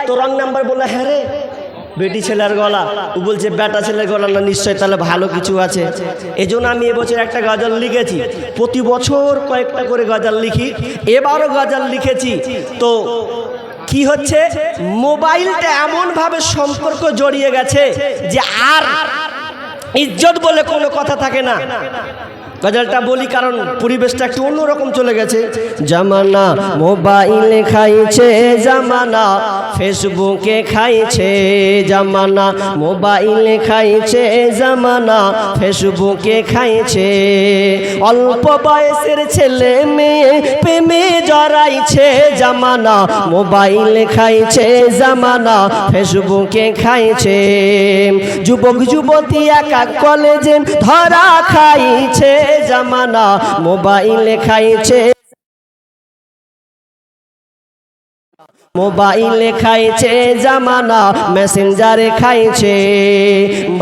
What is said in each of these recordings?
তো wrong number বললো হ্যাঁ রে বেটি ছেলের গলা, ও বলছে বেটা ছেলের গলা না, নিশ্চয় তাহলে ভালো কিছু আছে। এজন্য আমি এবছর একটা গজল লিখেছি, প্রতি বছর কয়েকটা করে গজল লিখি, এবারও গজল লিখেছি। তো কি হচ্ছে, মোবাইলটা এমনভাবে সম্পর্ক জড়িয়ে গেছে যে আর ইজ্জত বলে কোনো কথা থাকে না। গজলটা বলি কারণ পরিবেশটা একটু অন্যরকম চলে গেছে। জামানা মোবাইলে খাইছে, জামানা ফেসবুকে খাইছে, জামানা মোবাইলে খাইছে, জামানা ফেসবুকে খাইছে। অল্প বয়সের ছেলে মেয়ে প্রেমে জড়াইছে, জামানা মোবাইলে খাইছে, জামানা ফেসবুকে খাইছে। যুবক যুবতী একা কলেজে ধরা খাইছে, জামানা মোবাইলে খাইছে, মোবাইলে খাইছে, জামানা মেসেঞ্জারে খাইছে।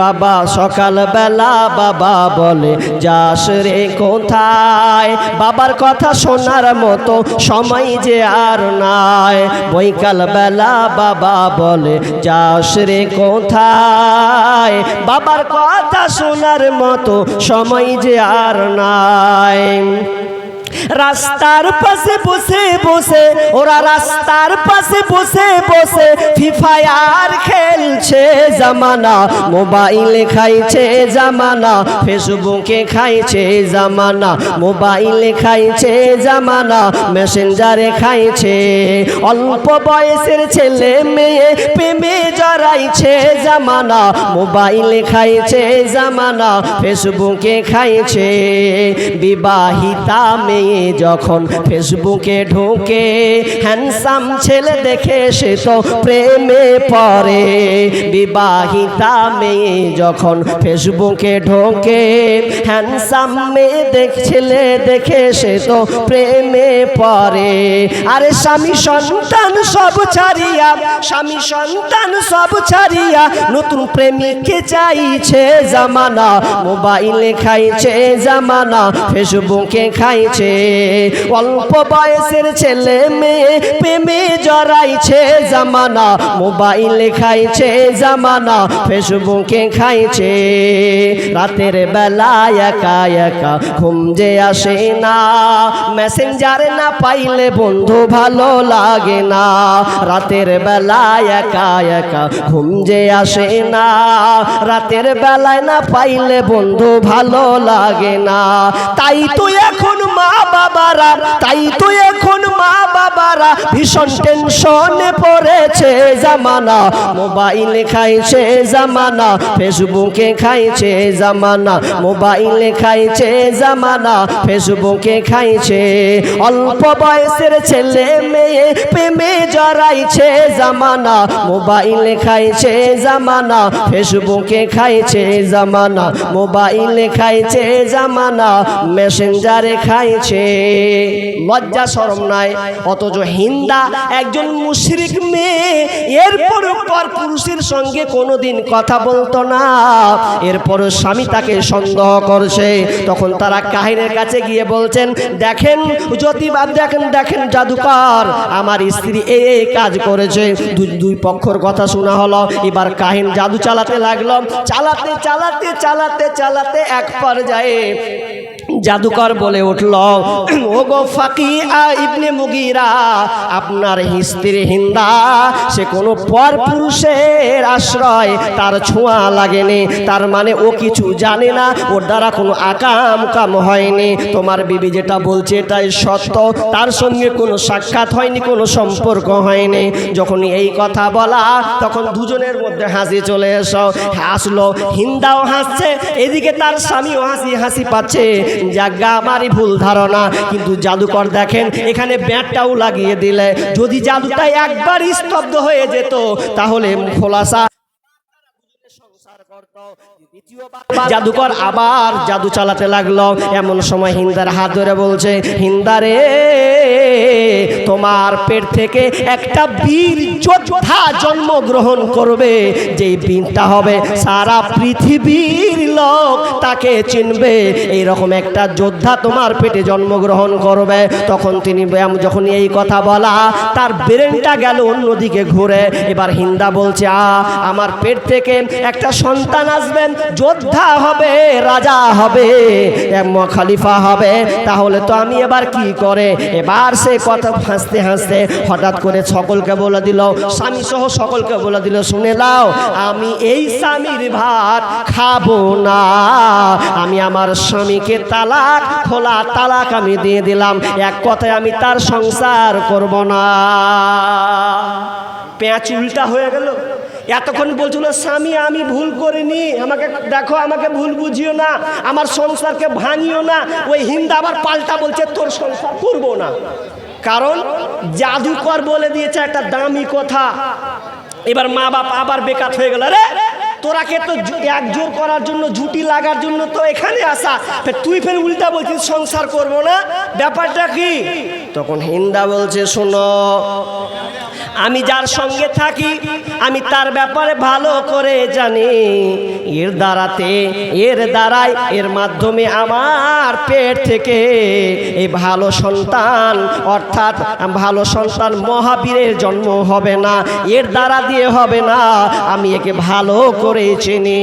বাবা সকাল বেলা বাবা বলে যাস রে কোথায়, বাবার কথা শোনার মতো সময় যে আর নাই। বৈকাল বেলা বাবা বলে যাস রে কোথায়, বাবার কথা শোনার মতো সময় যে আর নাই। রাস্তার পাশে বসে বসে ওরা রাস্তার পাশে বসে বসে ফ্রি ফায়ার খেলছে, জামানা মোবাইলে খাইছে, জামানা ফেসবুকে খাইছে, জামানা মোবাইলে খাইছে, জামানা মেসেঞ্জারে খাইছে। অল্প বয়সের ছেলে মেয়ে প্রেমে জড়াইছে, জামানা মোবাইলে খাইছে, জামানা ফেসবুকে খাইছে। বিবাহিতা মেয়ে যখন ফেসবুকে ঢোকে, হ্যান্ডসাম ছেলে দেখে সে তো প্রেমে পড়ে। বিবাহিতা মেয়ে যখন ফেসবুকে ঢোকে, হ্যান্ডসাম মেয়ে ছেলে দেখে সে তো প্রেমে পড়ে। আরে স্বামী সন্তান সব ছাড়িয়া, স্বামী সন্তান সব ছাড়িয়া নতুন প্রেমিককে চাইছে, জামানা মোবাইলে খাইছে, জামানা ফেসবুকে খাইছে। অল্প বয়সের ছেলে মেয়ে প্রেমে জড়াইছে, জামানা মোবাইলে খাইছে, জামানা ফেসবুকে খাইছে। রাতের বেলা একা একা ঘুম যে আসে না, মেসেঞ্জারে না পাইলে বন্ধু ভালো লাগে না। রাতের বেলা একা একা ঘুম যে আসে না, রাতের বেলায় না পাইলে বন্ধু ভালো লাগে না। তাই তো এখন মা বাবারা, তাই তো এখন মা বাবারা ভীষণ টেনশনে পড়েছে, জামানা মোবাইলে খাইছে, জামানা ফেসবুকে খাইছে, জামানা মোবাইলে খাইছে, জামানা ফেসবুকে খাইছে। অল্প বয়সের ছেলে মেয়ে প্রেমে জড়াইছে, জামানা মোবাইলে খাইছে, জামানা ফেসবুকে খাইছে, জামানা মোবাইলে খাইছে, জামানা মেসেঞ্জারে খাইছে। লজ্জা শরম নাই, অথচ হিন্দা একজন মুশরিক মেয়ে এরপর পর পুরুষের সঙ্গে কোনোদিন কথা বলতো না, এরপর স্বামী তাকে সন্দেহ করছে। তখন তারা কাহিনের কাছে গিয়ে বলছেন, দেখেন জ্যোতিবাদ, দেখেন দেখেন জাদুকর, আমার স্ত্রী এই কাজ করেছে। দুই পক্ষর কথা শোনা হলো। এবার কাহিন জাদু চালাতে লাগলো, চালাতে চালাতে চালাতে চালাতে এক পর্যায়ে জাদুকর বলে উঠল, ওগো ফাকিয়া ইবনে মুগীরা, আপনার স্ত্রী হিন্দা সে কোনো পর পুরুষের আশ্রয় তার ছোঁয়া লাগেনি, তার মানে ও কিছু জানে না, ওর দ্বারা কোনো আকাম কাম হয়নি। তোমার বিবি যেটা বলছে এটাই সত্য, তার সঙ্গে কোনো সাক্ষাৎ হয়নি, কোনো সম্পর্ক হয়নি। যখন এই কথা বলা তখন দুজনের মধ্যে হাসি চলে আসলো। হিন্দাও হাসছে, এদিকে তার স্বামীও হাসি পাচ্ছে। জায়গা আমারই ভুল ধারণা, কিন্তু জাদুকর দেখেন এখানে ব্যাটটাও লাগিয়ে দিলে, যদি জাদুটা একবার স্তব্ধ হয়ে যেত তাহলে খোলাসা জাদুকর আবার জাদু চালাতে লাগলো। এমন সময় হিন্দার হাত ধরে বলছে, হিন্দারে তোমার পেট থেকে একটা বীর যোদ্ধা জন্মগ্রহণ করবে, যেই বীরটা হবে সারা পৃথিবীর লোক তাকে চিনবে। এইরকম একটা যোদ্ধা তোমার পেটে জন্মগ্রহণ করবে। তখন তিনি যখন এই কথা বলা, তার ব্রেনটা গেল অন্যদিকে ঘুরে। এবার হিন্দা বলছে, আমার পেট থেকে একটা সন্তান আসবেন, যোদ্ধা হবে, রাজা হবে, খলিফা হবে, তাহলে তো আমি এবার কি করে। এবার সে কথা হাসতে হাসতে হঠাৎ করে সকলকে বলে দিল, স্বামী সহ সকলকে বলে দিল, শুনে নাও, আমি এই স্বামীর ভাত খাবো না। আমি আমার স্বামীকে তালাক, খোলা তালাক আমি দিয়ে দিলাম। এক কথায় আমি তার সংসার করব না। পেঁচ উল্টা হয়ে গেল। এতক্ষণ বলছিল, স্বামী আমি ভুল করিনি, আমাকে দেখো, আমাকে ভুল বুঝিও না, আমার সংসারকে ভাঙিও না। ওই হিন্দা আবার পাল্টা বলছে, তোর সংসার করবো না। কারণ জাদুকর বলে দিয়েছে একটা দামি কথা। এবার মা বাপ আবার বেকার হয়ে গেল। রে তোরাকে তো একজোর করার জন্য, জুটি লাগার জন্য তো এখানে আসা, তুই ফের উল্টা বলছিস সংসার করবো না, ব্যাপারটা কি? তখন হিন্দা বলছে, শোনো, আমি যার সঙ্গে থাকি আমি তার ব্যাপারে ভালো করে জানি। এর দ্বারাই এর মাধ্যমে আমার পেট থেকে এই ভালো সন্তান, অর্থাৎ ভালো সন্তান মহাবীরের জন্ম হবে না, এর দ্বারা দিয়ে হবে না। আমি একে ভালো করে চিনি।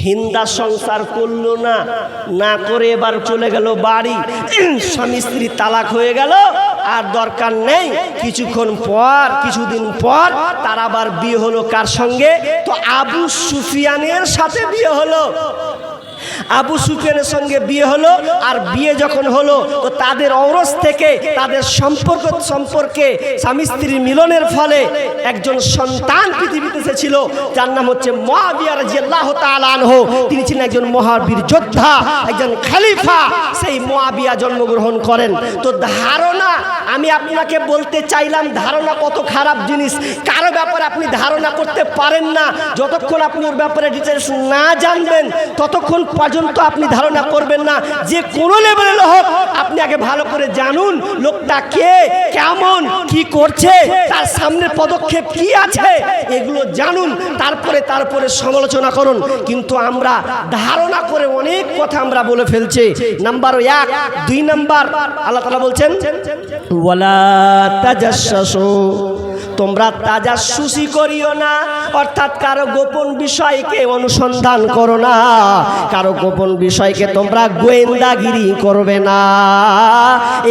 হিন্দা সংসার করলো না, না করে এবার চলে গেল বাড়ি। স্বামী স্ত্রী তালাক হয়ে গেল, আর দরকার নেই। কিছুদিন পর তার আবার বিয়ে হলো। কার সঙ্গে? তো আবু সুফিয়ানের সাথে বিয়ে হলো। আবু সুফিয়ানের সঙ্গে বিয়ে হলো। আর বিয়ে যখন হলো, তো তাদের ঔরস থেকে তাদের সম্পর্কে স্বামী স্ত্রীর মিলনের ফলে একজন সন্তান পৃথিবীতে এসেছিল, যার নাম হচ্ছে মুআবিয়া রাদিয়াল্লাহু তাআলা আনহু। তিনি ছিলেন একজন মহাবীর যোদ্ধা, একজন খলিফা। সেই মুআবিয়া জন্মগ্রহণ করেন। তো ধারণা, আমি আপনাকে বলতে চাইলাম, ধারণা কত খারাপ জিনিস। কারো ব্যাপারে আপনি ধারণা করতে পারেন না, যতক্ষণ আপনি ওর ব্যাপারে ডিটেলস না জানবেন ততক্ষণ পর্যন্ত আপনি ধারণা করবেন না। যে কোনো লেভেলের হোক, আপনি আগে ভালো করে জানুন লোকটা কে, কেমন, কি করছে, তার সামনের পদক্ষেপ কি আছে, এগুলো জানুন, তারপরে সমালোচনা করুন। কিন্তু আমরা ধারণা করে অনেক কথা আমরা বলে ফেলছি। নাম্বার 1, 2 নাম্বার, আল্লাহ তাআলা বলছেন, ওয়ালা তাজাসসু, তোমরা তাজাসসুসি করিও না, অর্থাৎ কারো গোপন বিষয়কে অনুসন্ধান করো না, কারো গোপন বিষয়কে তোমরা গোয়েন্দাগিরি করবে না।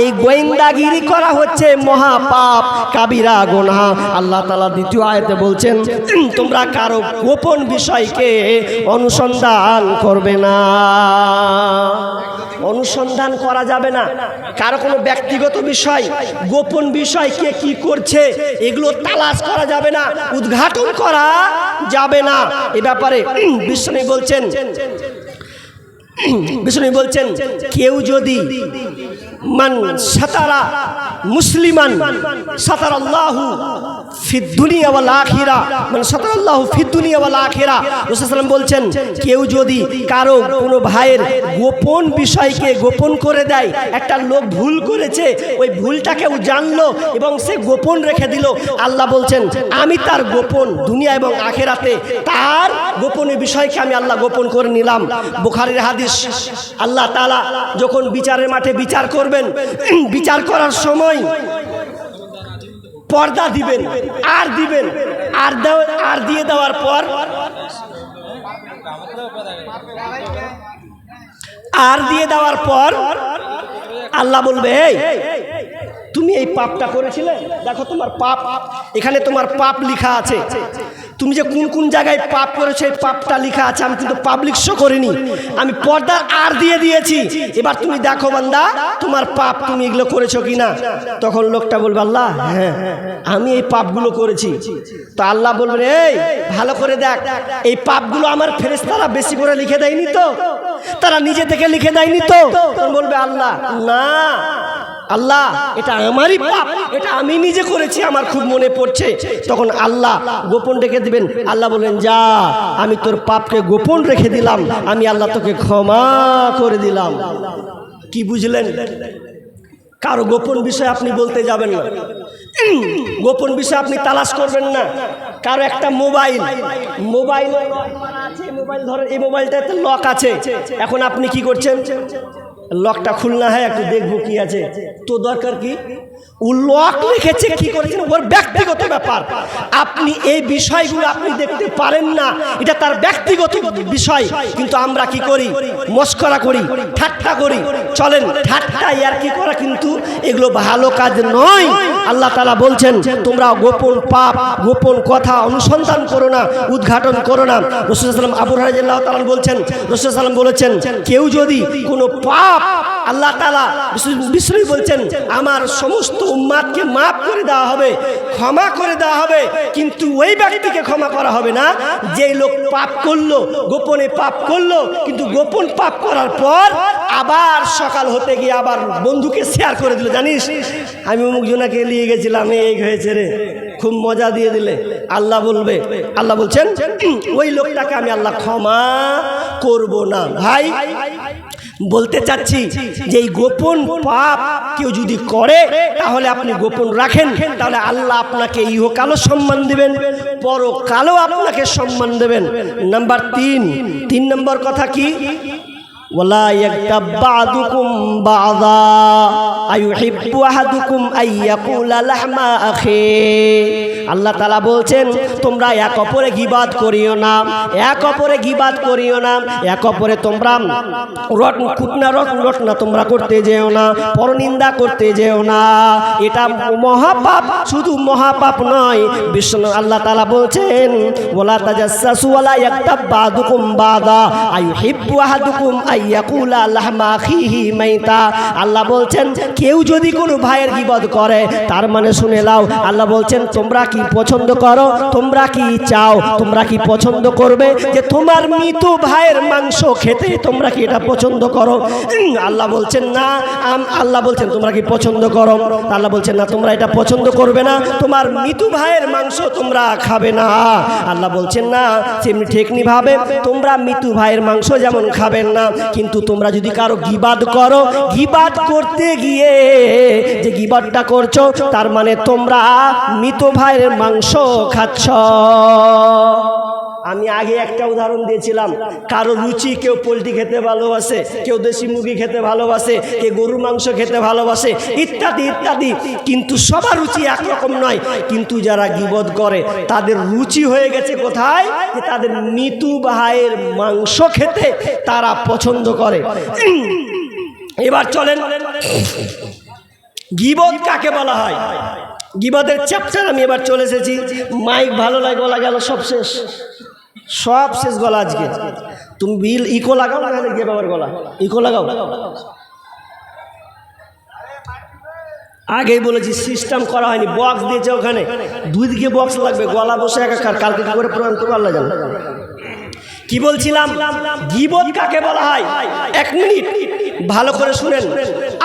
এই গোয়েন্দাগিরি করা হচ্ছে মহাপাপ, কাবিরা গুনাহ। আল্লাহ তাআলা দ্বিতীয় আয়াতে বলছেন, তোমরা কারো গোপন বিষয়কে অনুসন্ধান করবে না। অনুসন্ধান করা যাবে না, কারো কোনো ব্যক্তিগত বিষয়, গোপন বিষয়, কে কি করছে, এগুলো তালাশ করা যাবে না, উদ্ঘাটন করা যাবে না। এ ব্যাপারে বিশ্বনবী বলছেন, কেউ যদি মান সাতারা মুসলিমান সাতারাল্লাহু ফিদ দুনিয়া ওয়াল আখিরা, মান সাতারাল্লাহু ফিদ দুনিয়া ওয়াল আখিরা। রাসূল সাল্লাল্লাহু আলাইহি ওয়াসাল্লাম বলছেন, কেউ যদি কারো কোনো ভাইয়ের গোপন বিষয়কে গোপন করে দেয়, একটা লোক ভুল করেছে, ওই ভুলটাকেও জানলো এবং সে গোপন রেখে দিল, আল্লাহ বলছেন আমি তার গোপন দুনিয়া এবং আখিরাতে তার গোপনীয় বিষয়কে আমি আল্লাহ গোপন করে নিলাম। বুখারীর হাদিস। আল্লাহ তাআলা যখন বিচারের মাঠে বিচার করবেন, বিচার করার সময় পর্দা দিবেন, আর দিয়ে দেওয়ার পর আল্লাহ বলবে, এই তুমি এই পাপটা করেছিলে, দেখো তোমার পাপ, এখানে তোমার পাপ লেখা আছে, তুমি যে কোন কোন জায়গায় পাপ করেছো এই পাপটা লেখা আছে, আমি কিন্তু পাবলিক শো করিনি, আমি পর্দার আর দিয়ে দিয়েছি, এবার তুমি দেখো বান্দা তোমার পাপ, তুমি এগুলো করেছো কিনা। তখন লোকটা বলবে, আল্লাহ হ্যাঁ আমি এই পাপগুলো করেছি। তো আল্লাহ বলবেন, এই ভালো করে দেখ, এই পাপগুলো আমার ফেরেশতারা বেশি করে লিখে দেয়নি তো, তারা নিজে থেকে লিখে দেয়নি তো। তখন বলবে আল্লাহ, না আল্লাহ এটা আমারই পাপ, এটা আমি নিজে করেছি, আমার খুব মনে পড়ছে। তখন আল্লাহ গোপন রেখে দিবেন। আল্লাহ বলেন, যা, আমি তোর পাপকে গোপন রেখে দিলাম, আমি আল্লাহ তোকে ক্ষমা করে দিলাম। কি বুঝলেন? কারো গোপন বিষয় আপনি বলতে যাবেন না, গোপন বিষয় আপনি তালাশ করবেন না। কারো একটা মোবাইল ধরেন, এই মোবাইলটাতে লক আছে, এখন আপনি কি করছেন? লকটা খুলনা হয়, একটু দেখবো কি আছে। তো দরকার কি? ও লক রেখেছে, কি করেছেন ওর ব্যক্তিগত ব্যাপার। আপনি এই বিষয়গুলো আপনি দেখতে পারেন না, এটা তার ব্যক্তিগত বিষয়। কিন্তু আমরা কি করি? মস্করা করি, ঠাট্টা করি। চলেন, ঠাট্টা আর কি করা কিন্তু এগুলো ভালো কাজ নয়। আল্লাহ তাআলা বলছেন, তোমরা গোপন পাপ, গোপন কথা অনুসন্ধান করো না, উদ্ঘাটন করো না। রাসূলুল্লাহ সাল্লাল্লাহু আলাইহি ওয়াসাল্লাম আবু হুরায়রা রাদিয়াল্লাহু তাআলা বলছেন, রাসূলুল্লাহ সাল্লাল্লাহু আলাইহি ওয়াসাল্লাম বলেছেন, কেউ যদি কোনো পাপ, আল্লাহ তাআলা বিষ্ণু বলছেন, আমার সমস্ত উম্মাতকে মাফ করে দেওয়া হবে, ক্ষমা করে দেওয়া হবে, কিন্তু ওই ব্যক্তিকে ক্ষমা করা হবে না যেই লোক পাপ করলো, গোপনে পাপ করলো, কিন্তু গোপন পাপ করার পর আবার সকাল হতে গিয়ে আবার বন্ধুকে শেয়ার করে দিল, জানিস আমি অমুক জনাকে নিয়ে গেছিলাম, এই হয়েছে রে, খুব মজা দিয়ে দিলে। আল্লাহ বলবে, আল্লাহ বলছেন, ওই লোকটাকে আমি আল্লাহ ক্ষমা করব না। ভাই বলতে চাচ্ছি যে এই গোপন পাপ কেউ যদি করে, তাহলে আপনি গোপন রাখেন, তাহলে আল্লাহ আপনাকে ইহকালও সম্মান দেবেন, পরকালও আপনাকে সম্মান দেবেন। নাম্বার 3 নম্বর কথা কি? ওয়ালা ইয়াগতাব বা'দুকুম বা'দা আইয়ুহিব্বু আহাদুকুম আইয়াকুলা লাহমা আখি। আল্লাহ তাআলা বলছেন, তোমরা এক অপরে গীবাত করিও না, এক অপরে গীবাত করিও না, এক অপরে তোমরা রটনা তোমরা করতে যেও না, পরনিন্দা করতে যেও না। এটা মহাপাপ, শুধু মহাপাপ নয়, বিষ্ণু আল্লাহ তাআলা বলছেন, ওয়ালা তাজাসসু ওয়ালা ইয়াগতাব বা'দুকুম বা'দা আইয়ুহিব্বু আহাদুকুম আইয়াকুলা লাহমা আখিহি মাইতা। আল্লাহ বলছেন, কেউ যদি কোনো ভাইয়ের গীবত করে, তার মানে শুনে নাও, আল্লাহ বলছেন, তোমরা কি পছন্দ করো, তোমরা কি চাও, তোমরা কি পছন্দ করবে যে তোমার মৃত ভাইয়ের মাংস খেতে? তোমরা কি এটা পছন্দ করো? আল্লাহ বলছেন না। আল্লাহ বলছেন, তোমরা কি পছন্দ করো? আল্লাহ বলছেন না, তোমরা এটা পছন্দ করবে না, তোমার মৃত ভাইয়ের মাংস তোমরা খাবে না। আল্লাহ বলছেন না, সেমনি ঠিকনি ভাবে তোমরা মৃত ভাইয়ের মাংস যেমন খাবেন না, কিন্তু তোমরা যদি কারো গীবাত করো, গীবাত করতে গিয়ে যে গীবাতটা করছো, তার মানে তোমরা মৃত ভাইয়ের মাংস খাচ্ছ। আমি আগে একটা উদাহরণ দিয়েছিলাম, কারো রুচি, কেউ পোলট্রি খেতে ভালোবাসে, কেউ দেশি মুরগি খেতে ভালোবাসে, কেউ গরুর মাংস খেতে ভালোবাসে, ইত্যাদি ইত্যাদি। কিন্তু সবার রুচি একরকম নয়। কিন্তু যারা গীবত করে, তাদের রুচি হয়ে গেছে কোথায়? যে তাদের মৃত ভাইয়ের মাংস খেতে তারা পছন্দ করে। এবার চলেন, গীবত কাকে বলা হয়? গীবতের চ্যাপ্টার আমি এবার চলে এসেছি। মাইক ভালো লাগে, গলা গেল, সব শেষ, সব শেষ গলা আজকে। তুমি বিল ইকো লাগাও না, গিয়ে বাবার গলা ইকো লাগাও। আগেই বলেছি, সিস্টেম করা হয়নি, বক্স দিয়েছে ওখানে, 2 দিকে বক্স লাগবে, গলা বসে একাকার। কালকে কি করে প্রমাণ করবো আল্লাহ জানে। কি বলছিলাম? গীবত কাকে বলা হয়? 1 মিনিট ভালো করে শুনেন।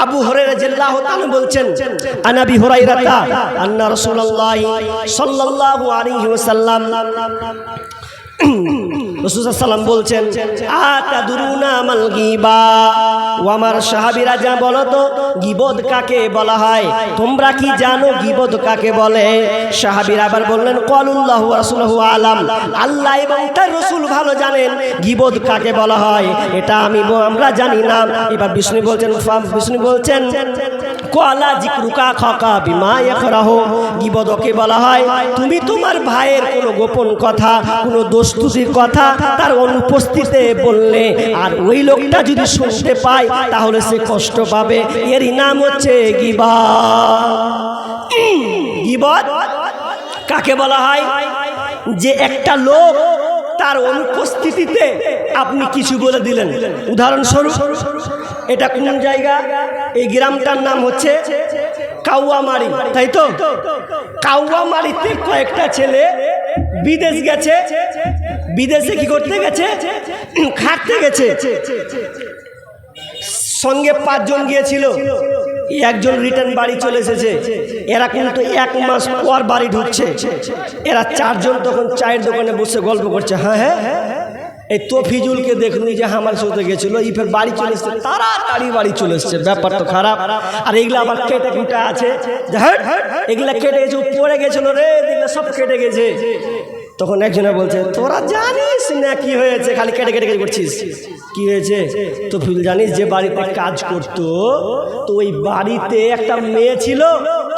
আবু হুরায়রা রাদিয়াল্লাহু তাআলা বলছেন, আন আবি হুরায়রা আন্না রাসূলুল্লাহ সাল্লাল্লাহু আলাইহি ওয়াসাল্লাম, রাসূলুল্লাহ সাল্লাম বলছেন, আতাদুরুনা মাল গীবা। ও আমার সাহাবীরা, যা বলো তো গীবত কাকে বলা হয়? তোমরা কি জানো গীবত কাকে বলে? সাহাবীরা আবার বললেন, ক্বালুল্লাহু ওয়া রাসূলুহু আলাম, আল্লাহ এবং তার রাসূল ভালো জানেন গীবত কাকে বলা হয়, এটা আমরা জানি না। এবার বিষ্ণু বলছেন, ক্বালা যিকরুকা খাকা বিমা ইয়াকরাহু। গীবত কে বলা হয়? তুমি তোমার ভাইয়ের কোনো গোপন কথা, কোনো দোষ-ত্রুটির কথা তার অনুপস্থিতিতে বললে, আর ওই লোকটা যদি শুনতে পায় তাহলে সে কষ্ট পাবে। এরই নাম হচ্ছে গীবত। গীবত কাকে বলা হয়? যে একটা লোক তার অনুপস্থিতিতে আপনি কিছু বলে দিলেন। উদাহরণস্বরূপ, এটা কোন জায়গা? এই গ্রামটার নাম হচ্ছে কাউয়ামারি, তাই তো? কাউয়ামারিতে কয়েকটা ছেলে বিদেশ গেছে। বিদেশে কি করতে গেছে? খাটতে গেছে। সঙ্গে 5 জন গিয়েছিল। একজন রিটার্ন বাড়ি চলে এসেছে, এরা কিন্তু 1 মাস পর বাড়ি ঢুকছে। এরা 4 জন তখন চায়ের দোকানে বসে গল্প করছে। হ্যাঁ হ্যাঁ, এই তফিজুলকে দেখুন যে আমার সাথে গেছিল, এই ফের বাড়ি চলে এসছে, তাড়াতাড়ি বাড়ি চলে এসছে। ব্যাপার তো খারাপ। আর এগুলা আবার কেটে কুটা আছে, এগুলা কেটে গেছে, পড়ে গেছিল রে, এগুলা সব কেটে গেছে। তখন একজনে বলছে, তোরা জানিস না কি হয়েছে, খালি কেটে কেটে কেটে করছিস, কি হয়েছে? তো ফুল জানিস যে বাড়িতে কাজ করতো, তো ওই বাড়িতে একটা মেয়ে ছিল,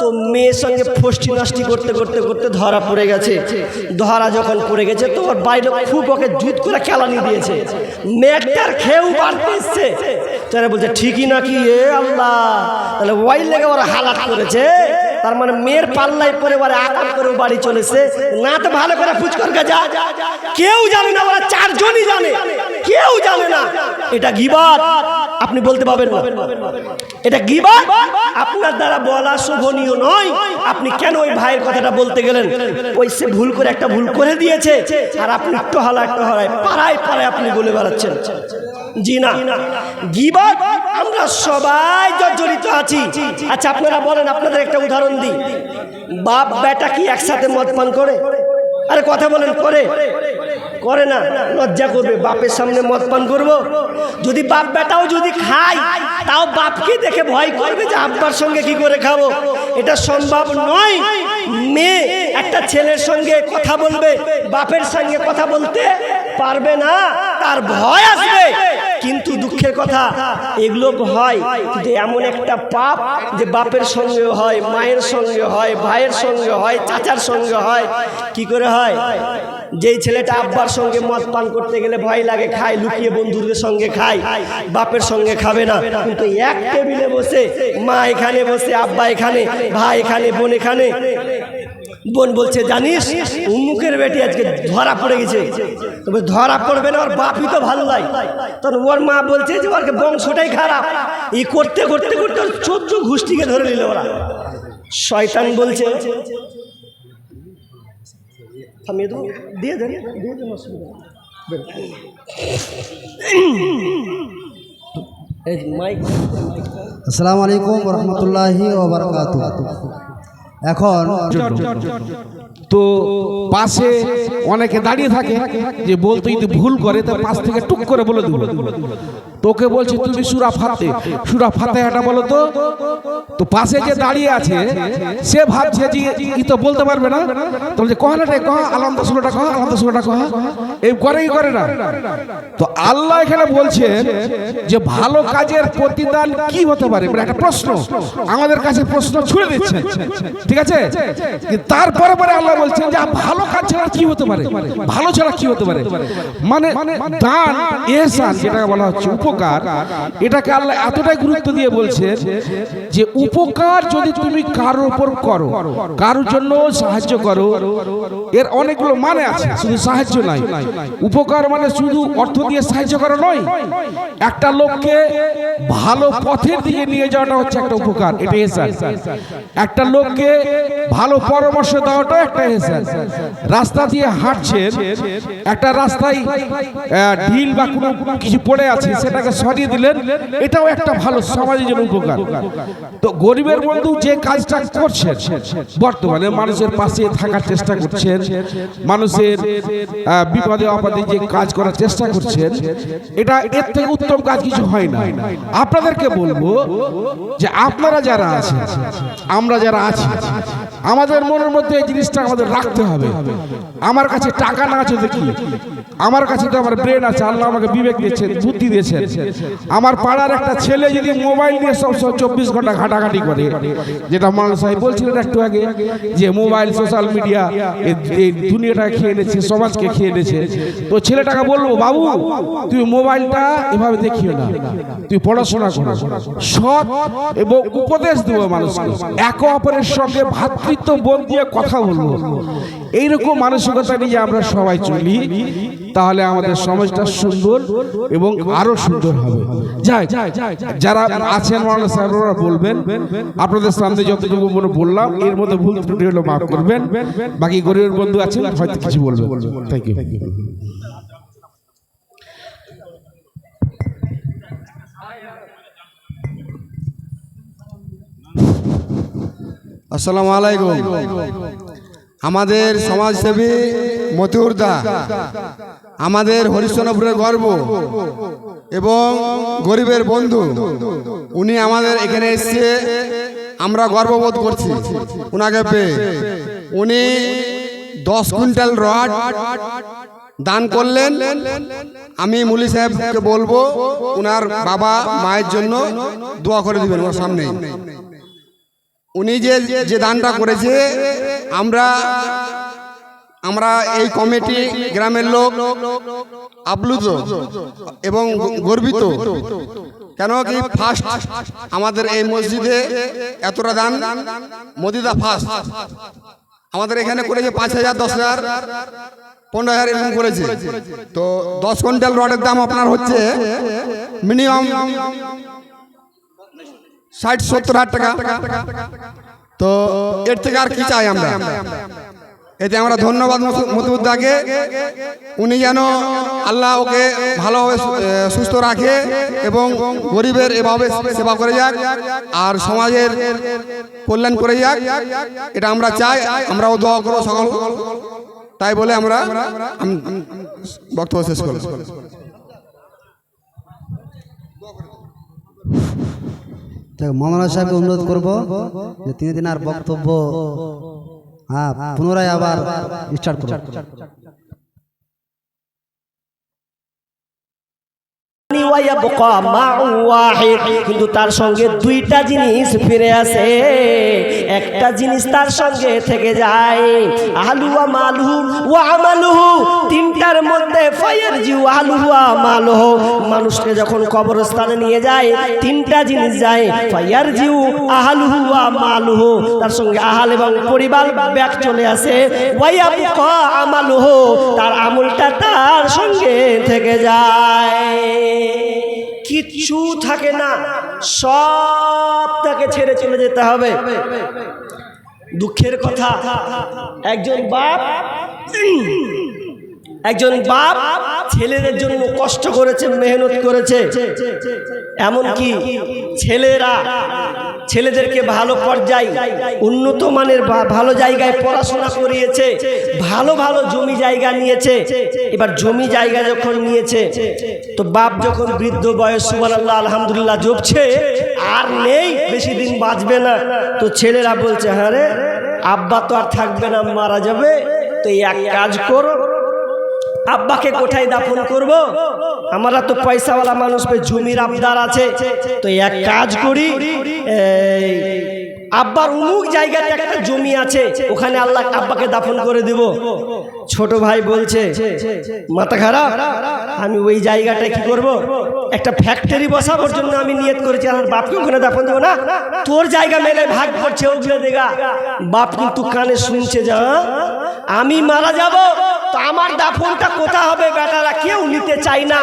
তো মেয়ের সঙ্গে ফষ্টি নষ্টি করতে করতে করতে ধরা পড়ে গেছে। ধরা যখন পড়ে গেছে, তো ওর বাড়ির খুব ওকে জুত করে খেলানি দিয়েছে, মেয়েটার খেউ বাড়তে এসছে। তারা বলছে ঠিকই নাকি, এ আল্লাহ, তাহলে ওয়াইল লেগে ওরা হালাত করেছে। তার মানে মেয়ের পাল্লায় পরে ওরা আকার করে বাড়ি চলেছে। না তো ভালো করে ফুচকর যা, কেউ জানে না, ওরা 4 জনই জানে, কেউ জানে না। এটা গীবত, আপনি বলতে পারবেন না এটা গীবত, আপনার দ্বারা বলা শোভনীয় নয়। আপনি কেন ওই ভাইয়ের কথাটা বলতে গেলেন? ওই সে ভুল করে একটা ভুল করে দিয়েছে, আর আপনি টহলায় পাড়ায় পাড়ায় আপনি বলে বেড়াচ্ছেন। জি না, গীবত আমরা সবাই জড়িত আছি। আচ্ছা আপনারা বলেন, আপনাদের একটা উদাহরণ দিই, বাপ বেটা কি একসাথে মদ পান করে? আরে কথা বলেন, করে না? লজ্জা করবে, বাপের সামনে মদ পান করবো? যদি বাপ বেটাও যদি খায়, তাও বাপকে দেখে ভয় করবে যে আব্বার সঙ্গে কি করে খাবো। এটা সম্ভব নয়। মেয়ে একটা ছেলের সঙ্গে কথা বলবে, বাপের সঙ্গে কথা বলতে পারবে না, তার ভয় আসবে। কিন্তু দুঃখের কথা, এগুলো হয়, কিন্তু এমন একটা পাপ যে বাপের সঙ্গে হয়, মায়ের সঙ্গে হয়, ভাইয়ের সঙ্গে হয়, চাচার সঙ্গে হয়। কি করে হয়? যেই ছেলেটা আব্বার সঙ্গে মদ পান করতে গেলে ভয় লাগে, খায় লুকিয়ে, বন্ধুদের সঙ্গে খায়, বাপের সঙ্গে খাবে না। কিন্তু এক টেবিলে বসে, মা এখানে বসে, আব্বা এখানে, ভাই এখানে, বোন এখানে, বোন বলছে জানিস উমুকের বেটি আজকে ধরা পড়ে গেছে। তবে ধরা পড়বে না, ওর বাপই তো ভালো লাগে। তখন ওর মা বলছে যে ওর বংশটাই খারাপ। এই করতে করতে করতে 14 গোষ্ঠীকে ধরে নিল ওরা। শয়তান বলছে দিয়ে দেন, আসসালামু আলাইকুম ওয়া রাহমাতুল্লাহি ওয়া বারাকাতুহু। এখন তো পাশে অনেকে দাঁড়িয়ে থাকে, যে বলতে যদি ভুল করে তো পাশ থেকে টুক করে বলে দেবো। তোকে বলছে তুমি সূরা ফাতিহাটা বলো তো। তো পাশে যে দাঁড়িয়ে আছে সে ভাবছে যে ই তো বলতে পারবে না, তো বলছে কহানাটা কহা, আলামদা সূরাটা কহা, এই করে না। তো আল্লাহ এখানে বলছেন যে ভালো কাজের প্রতিদান কি হতে পারে, মানে একটা প্রশ্ন আমাদের কাছে প্রশ্ন ছুড়ে দিচ্ছেন, ঠিক আছে? তারপরে পরে আল্লাহ বলছেন যে ভালো কাজ ছাড়া কি হতে পারে, ভালো ছাড়া কি হতে পারে, মানে দান, ইহসান যেটা বলা হচ্ছে উপকার, এটাকে আল্লাহ এতটাই গুরুত্ব দিয়ে বলছেন যে উপকার যদি তুমি কারোর উপর করো, কারোর জন্য সাহায্য করো, এর অনেকগুলো মানে আছে, শুধু সাহায্য নাই। উপকার মানে শুধু অর্থ দিয়ে সাহায্য করা নয়, একটা লোককে ভালো পথের দিকে নিয়ে যাওয়াটা হচ্ছে একটা উপকার, এটা ইহসান। একটা লোককে ভালো পরামর্শ দেওয়াটা একটা ইহসান। রাস্তা দিয়ে হাঁটছেন, একটা রাস্তায় ঢিল বা কোনো কিছু পড়ে আছে, সেটাকে সরিয়ে দিলেন, এটাও একটা ভালো সমাজের জন্য উপকার। তো গরিবের বন্ধু যে কাজটা করছেন, বর্তমানে মানুষের পাশে থাকার চেষ্টা করছেন, মানুষের বিপদে আপদে যে কাজ করার চেষ্টা করছেন, এটা এর থেকে উত্তম কাজ কিছু হয় না। আপনাদেরকে বলবো যে আপনারা যারা আছেন, আমরা যারা আছি, আমাদের মনের মধ্যে এই জিনিসটা আমাদের রাখতে হবে। আমার কাছে টাকা না আছে দেখি, আমার কাছে তো আমার ব্রেন আছে, আল্লাহ আমাকে বিবেক দিয়েছেন, বুদ্ধি দিয়েছেন। আমার পাড়ার একটা ছেলে যদি মোবাইল নিয়ে সব 24 ঘন্টা ঘাটাঘাটি করে, যেটা মাওলানা সাহেব বলছিলেন একটু আগে, যে মোবাইল, সোশ্যাল মিডিয়া এই দুনিয়াটা খেয়ে নিয়েছে, সমাজকে খেয়ে নিয়েছে, তো ছেলেটাকে বলবো বাবু তুই মোবাইলটা এভাবে দেখিও না, তুই পড়াশোনা করো, সৎ এবং উপদেশ দেবো মানুষকে, একে অপরের সঙ্গে ভ্রাতৃত্ব বোধ দিয়ে কথা বলবো। এইরকম মানসিকতা নিয়ে আমরা সবাই চলি, তাহলে আমাদের সমাজটা সুন্দর এবং আরো সুন্দর হবে। যাই যারা আছেন মাওলানা সাহেবরা বলবেন, আপনাদের সামনে যতটুকু মনে বললাম, এর মধ্যে ভুল ত্রুটি হলো মাফ করবেন। বাকি গরিবের বন্ধু আছেন, হয়তো কিছু বলবেন। Thank you. আসসালামু আলাইকুম। আমাদের সমাজসেবী মতিউর দা আমাদের হরিশ্চন্দ্রপুরের গর্ব এবং গরিবের বন্ধু। উনি আমাদের এখানে এসে আমরা গর্ববোধ করছি উনাকে পেয়ে। উনি 10 কুইন্টাল রড দান করলেন। আমি মুলি সাহেবকে বলবো উনার বাবা মায়ের জন্য দোয়া করে দিবেন ওর সামনে। উনি যে দানটা করেছে আমরা এই কমিটি গ্রামের লোক আপ্লুত এবং গর্বিত। কেন কি ফার্স্ট আমাদের এই মসজিদে এতটা দান মোদিদা ফার্স্ট আমাদের এখানে করেছে 5,000, 10,000, 15,000 এরকম করেছে। তো 10 কুইন্টাল রডের দাম আপনার হচ্ছে মিনিমাম 60-70 হাজার টাকা। তো এর থেকে আর কি চাই আমরা? এতে আমরা ধন্যবাদ মতিউর দাকে। উনি যেন আল্লাহ ওকে ভালোভাবে সুস্থ রাখে এবং গরিবের এভাবে সেবা করে যাক আর সমাজের কল্যাণ করে যাক, এটা আমরা চাই। আমরাও দোয়া করবো সকল। তাই বলে আমরা বক্তব্য শেষ করব। মৌলানা সাহেবকে অনুরোধ করবো যে তিনি আর বক্তব্য পুনরায় আবার স্টার্ট করুন। কিন্তু তার সঙ্গে দুইটা জিনিস ফিরে আসে, একটা জিনিস তার সঙ্গে থেকে যায়। আহলুহু মালুহু ওয়া আমালুহু, তিনটার মধ্যে ফায়ারজিউ আহলুহু ওয়া আমালুহু। মানুষকে যখন কবরস্থানে নিয়ে যায় তিনটা জিনিস যায়, ফায়ারজিউ আহলুহু ওয়া আমালুহু, তার সঙ্গে আহাল এবং পরিবার ব্যাক চলে আসে। ওয়া ইয়াবকা আমালুহু, তার আমলটা তার সঙ্গে থেকে যায়। কিচ্ছু থাকে না, সব তাকে ছেড়ে চলে যেতে হবে। দুঃখের কথা, একজন বাপ ছেলেদের জন্য কষ্ট করেছে, মেহনত করেছে। এমনকি ছেলেদেরকে ভালো পর্যায়ে উন্নত মানের ভালো জায়গায় পড়াশোনা করিয়েছে, ভালো ভালো জমি জায়গা নিয়েছে। এবার জমি জায়গা যখন নিয়েছে তো বাপ যখন বৃদ্ধ বয়স, সুবহানাল্লাহ আলহামদুলিল্লাহ জপছে, আর নেই, বেশি দিন বাঁচবে না। তো ছেলেরা বলছে, হ্যাঁ রে আব্বা তো আর থাকবে না, মারা যাবে। তো এক কাজ করো, আব্বাকে কোথায় দাফন করব? আমরা তো পয়সাওয়ালা মানুষ, জমির আবদার আছে। তো এক কাজ করি, আব্বার অমুক জায়গাতে একটা জমি আছে, ওখানে আল্লাহ আব্বাকে দাফন করে দেব। ছোট ভাই বলছে, মাথা খারাপ, আমি ওই জায়গাটায় কি করব? একটা ফ্যাক্টরি বসাবার জন্য আমি নিয়ত করেছি, আমার বাপকে ওখানে দাফন দেবো না। তোর জায়গা মেলে ভাগ করছে, ওগুলো দেখা। বাপ কিন্তু কানে শুনছে, যা আমি মারা যাব তো আমার দাফনটা কোথা হবে? বেটারা কেউ নিতে চাই না।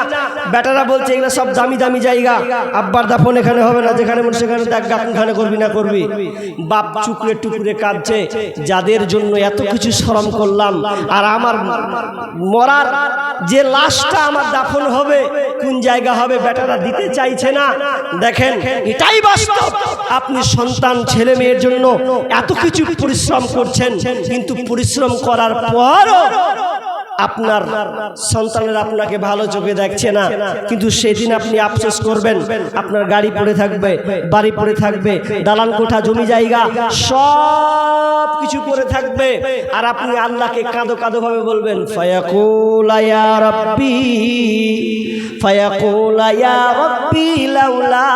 বেটারা বলছে এগুলো সব দামি দামি জায়গা, আব্বার দাফন এখানে হবে না, যেখানে মনে সেখানে এখানে করবি না করবি। বাপ চুকরে টুকরে কাঁদছে, যাদের জন্য এত কিছু শ্রম করলাম, আর আমার মরার যে লাশটা আমার দাফন হবে কোন জায়গা হবে বেটারা দিতে চাইছে না। দেখেন, এটাই বাস্তব। আপনি সন্তান ছেলে মেয়ের জন্য এত কিছু পরিশ্রম করছেন, কিন্তু পরিশ্রম করার পরও আপনার সন্তানের আপনাকে ভালো চোখে দেখছে না। কিন্তু সেদিন আপনি আফসোস করবেন, আপনার গাড়ি পড়ে থাকবে, বাড়ি পড়ে থাকবে, দালান কোঠা জমি জায়গা সব কিছু পড়ে থাকবে, আর আপনি আল্লাহকে কাঁদো কাঁদো ভাবে বলবেন, ফায়াকুলা ইয়া রাব্বি ফায়াকুলা ইয়া রাব্বি লাউলা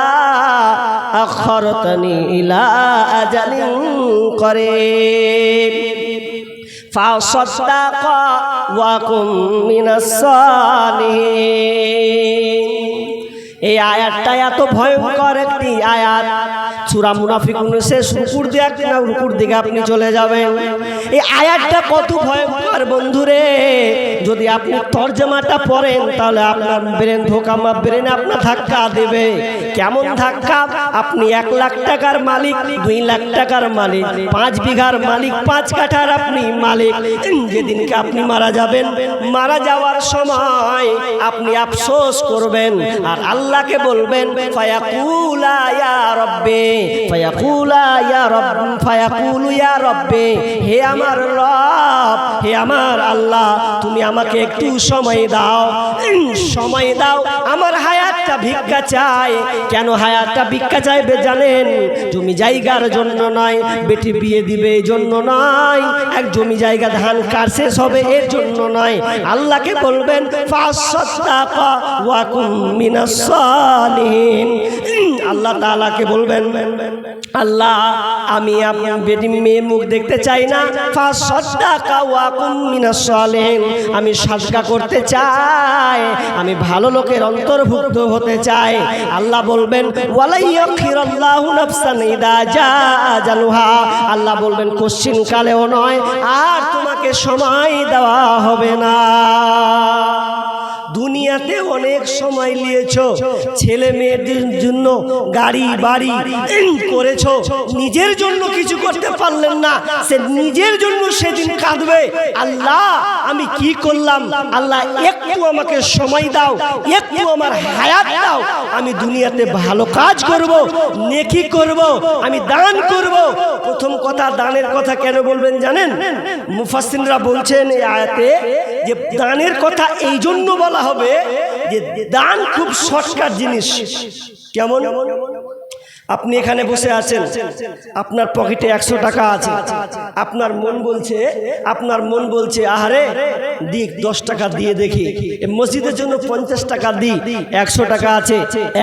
আখারতানি ইলা আজালিন করিব فَصَدَّقَ وَكُن مِّنَ الصَّالِحِينَ। এই আয়াতটা এত ভয়ঙ্কর একটি আয়াত। সূরা মুনাফিকুনের শেষ রুকুর দিকে আপনি চলে যাবেন। এই আয়াতটা কত ভয়ঙ্কর বন্ধুরে, যদি আপনি তর্জমাটা পড়েন তাহলে আপনার ব্রেন ধোকামা ব্রেনে আপনার ধাক্কা দেবে। কেমন ধাক্কা? আপনি 1 লাখ টাকার মালিক, 2 লাখ টাকার মালিক, 5 বিঘার মালিক, 5 কাঠার আপনি মালিক। যেদিনকে আপনি মারা যাবেন, মারা যাওয়ার সময় আপনি আফসোস করবেন আর আল্লাহকে বলবেন ফায়াকুলা ইয়া রব্বি, ফায়াকুলা ইয়া রব, ফায়াকুলু ইয়া রব্বি, হে আমার রব, হে আমার আল্লাহ, তুমি আমাকে একটু সময় দাও, সময় দাও, আমার হায়াতটা ভিক্ষা চাই। কেন হায়াতটা ভিক্ষা চাইবে জানেন? জমি জায়গার জন্য নয়, বেটি বিয়ে দিবে এই জন্য নয়, এক জমি জায়গা ধান কার শেষ হবে এর জন্য নয়। আল্লাহকে বলবেন ফাসাদাকা ওয়া কুম মিনাস সালিহিন। আল্লাহ তাআলাকে বলবেন আল্লাহ আমি আপনার বেটি মেয়ে মুখ দেখতে চাই না, ফাসাদাকা ওয়া কুম মিনাস সালিহিন, আমি সাদকা করতে চাই, আমি ভালো লোকের অন্তর্ভুক্ত হতে চাই। আল্লাহ বলবেন ওয়ালা ইয়াখিরাল্লাহু নাফসান ইদা জাআ আজালুহা, আল্লাহ বলবেন কোশ্চিন কালেও নয় আর তোমাকে সময় দেওয়া হবে না। দুনিয়াতে অনেক সময় নিয়েছো, ছেলে মেয়েদের জন্য গাড়ি বাড়ি করেছো, নিজের জন্য কিছু করতে পারলেন না, সে নিজের জন্য সেদিন কাঁদবে, আল্লাহ আমি কি করলাম, আল্লাহ একটু আমাকে সময় দাও, একটু আমার হায়াত দাও, আমি দুনিয়াতে ভালো কাজ করব, নেকি করব, আমি দান করব। প্রথম কথা দানের কথা কেন বলবেন জানেন? মুফাসসিররা বলছেন এই আয়াতে যে দানের কথা এই জন্য বলা হবে যে দান খুব শর্টকাট জিনিস। কেমন? আপনি এখানে বসে আছেন, আপনার পকেটে 100 টাকা আছে, আপনার মন বলছে আহারে দিক 10 টাকা দিয়ে দেখি, মসজিদের জন্য 50 টাকা দিই, 100 টাকা আছে,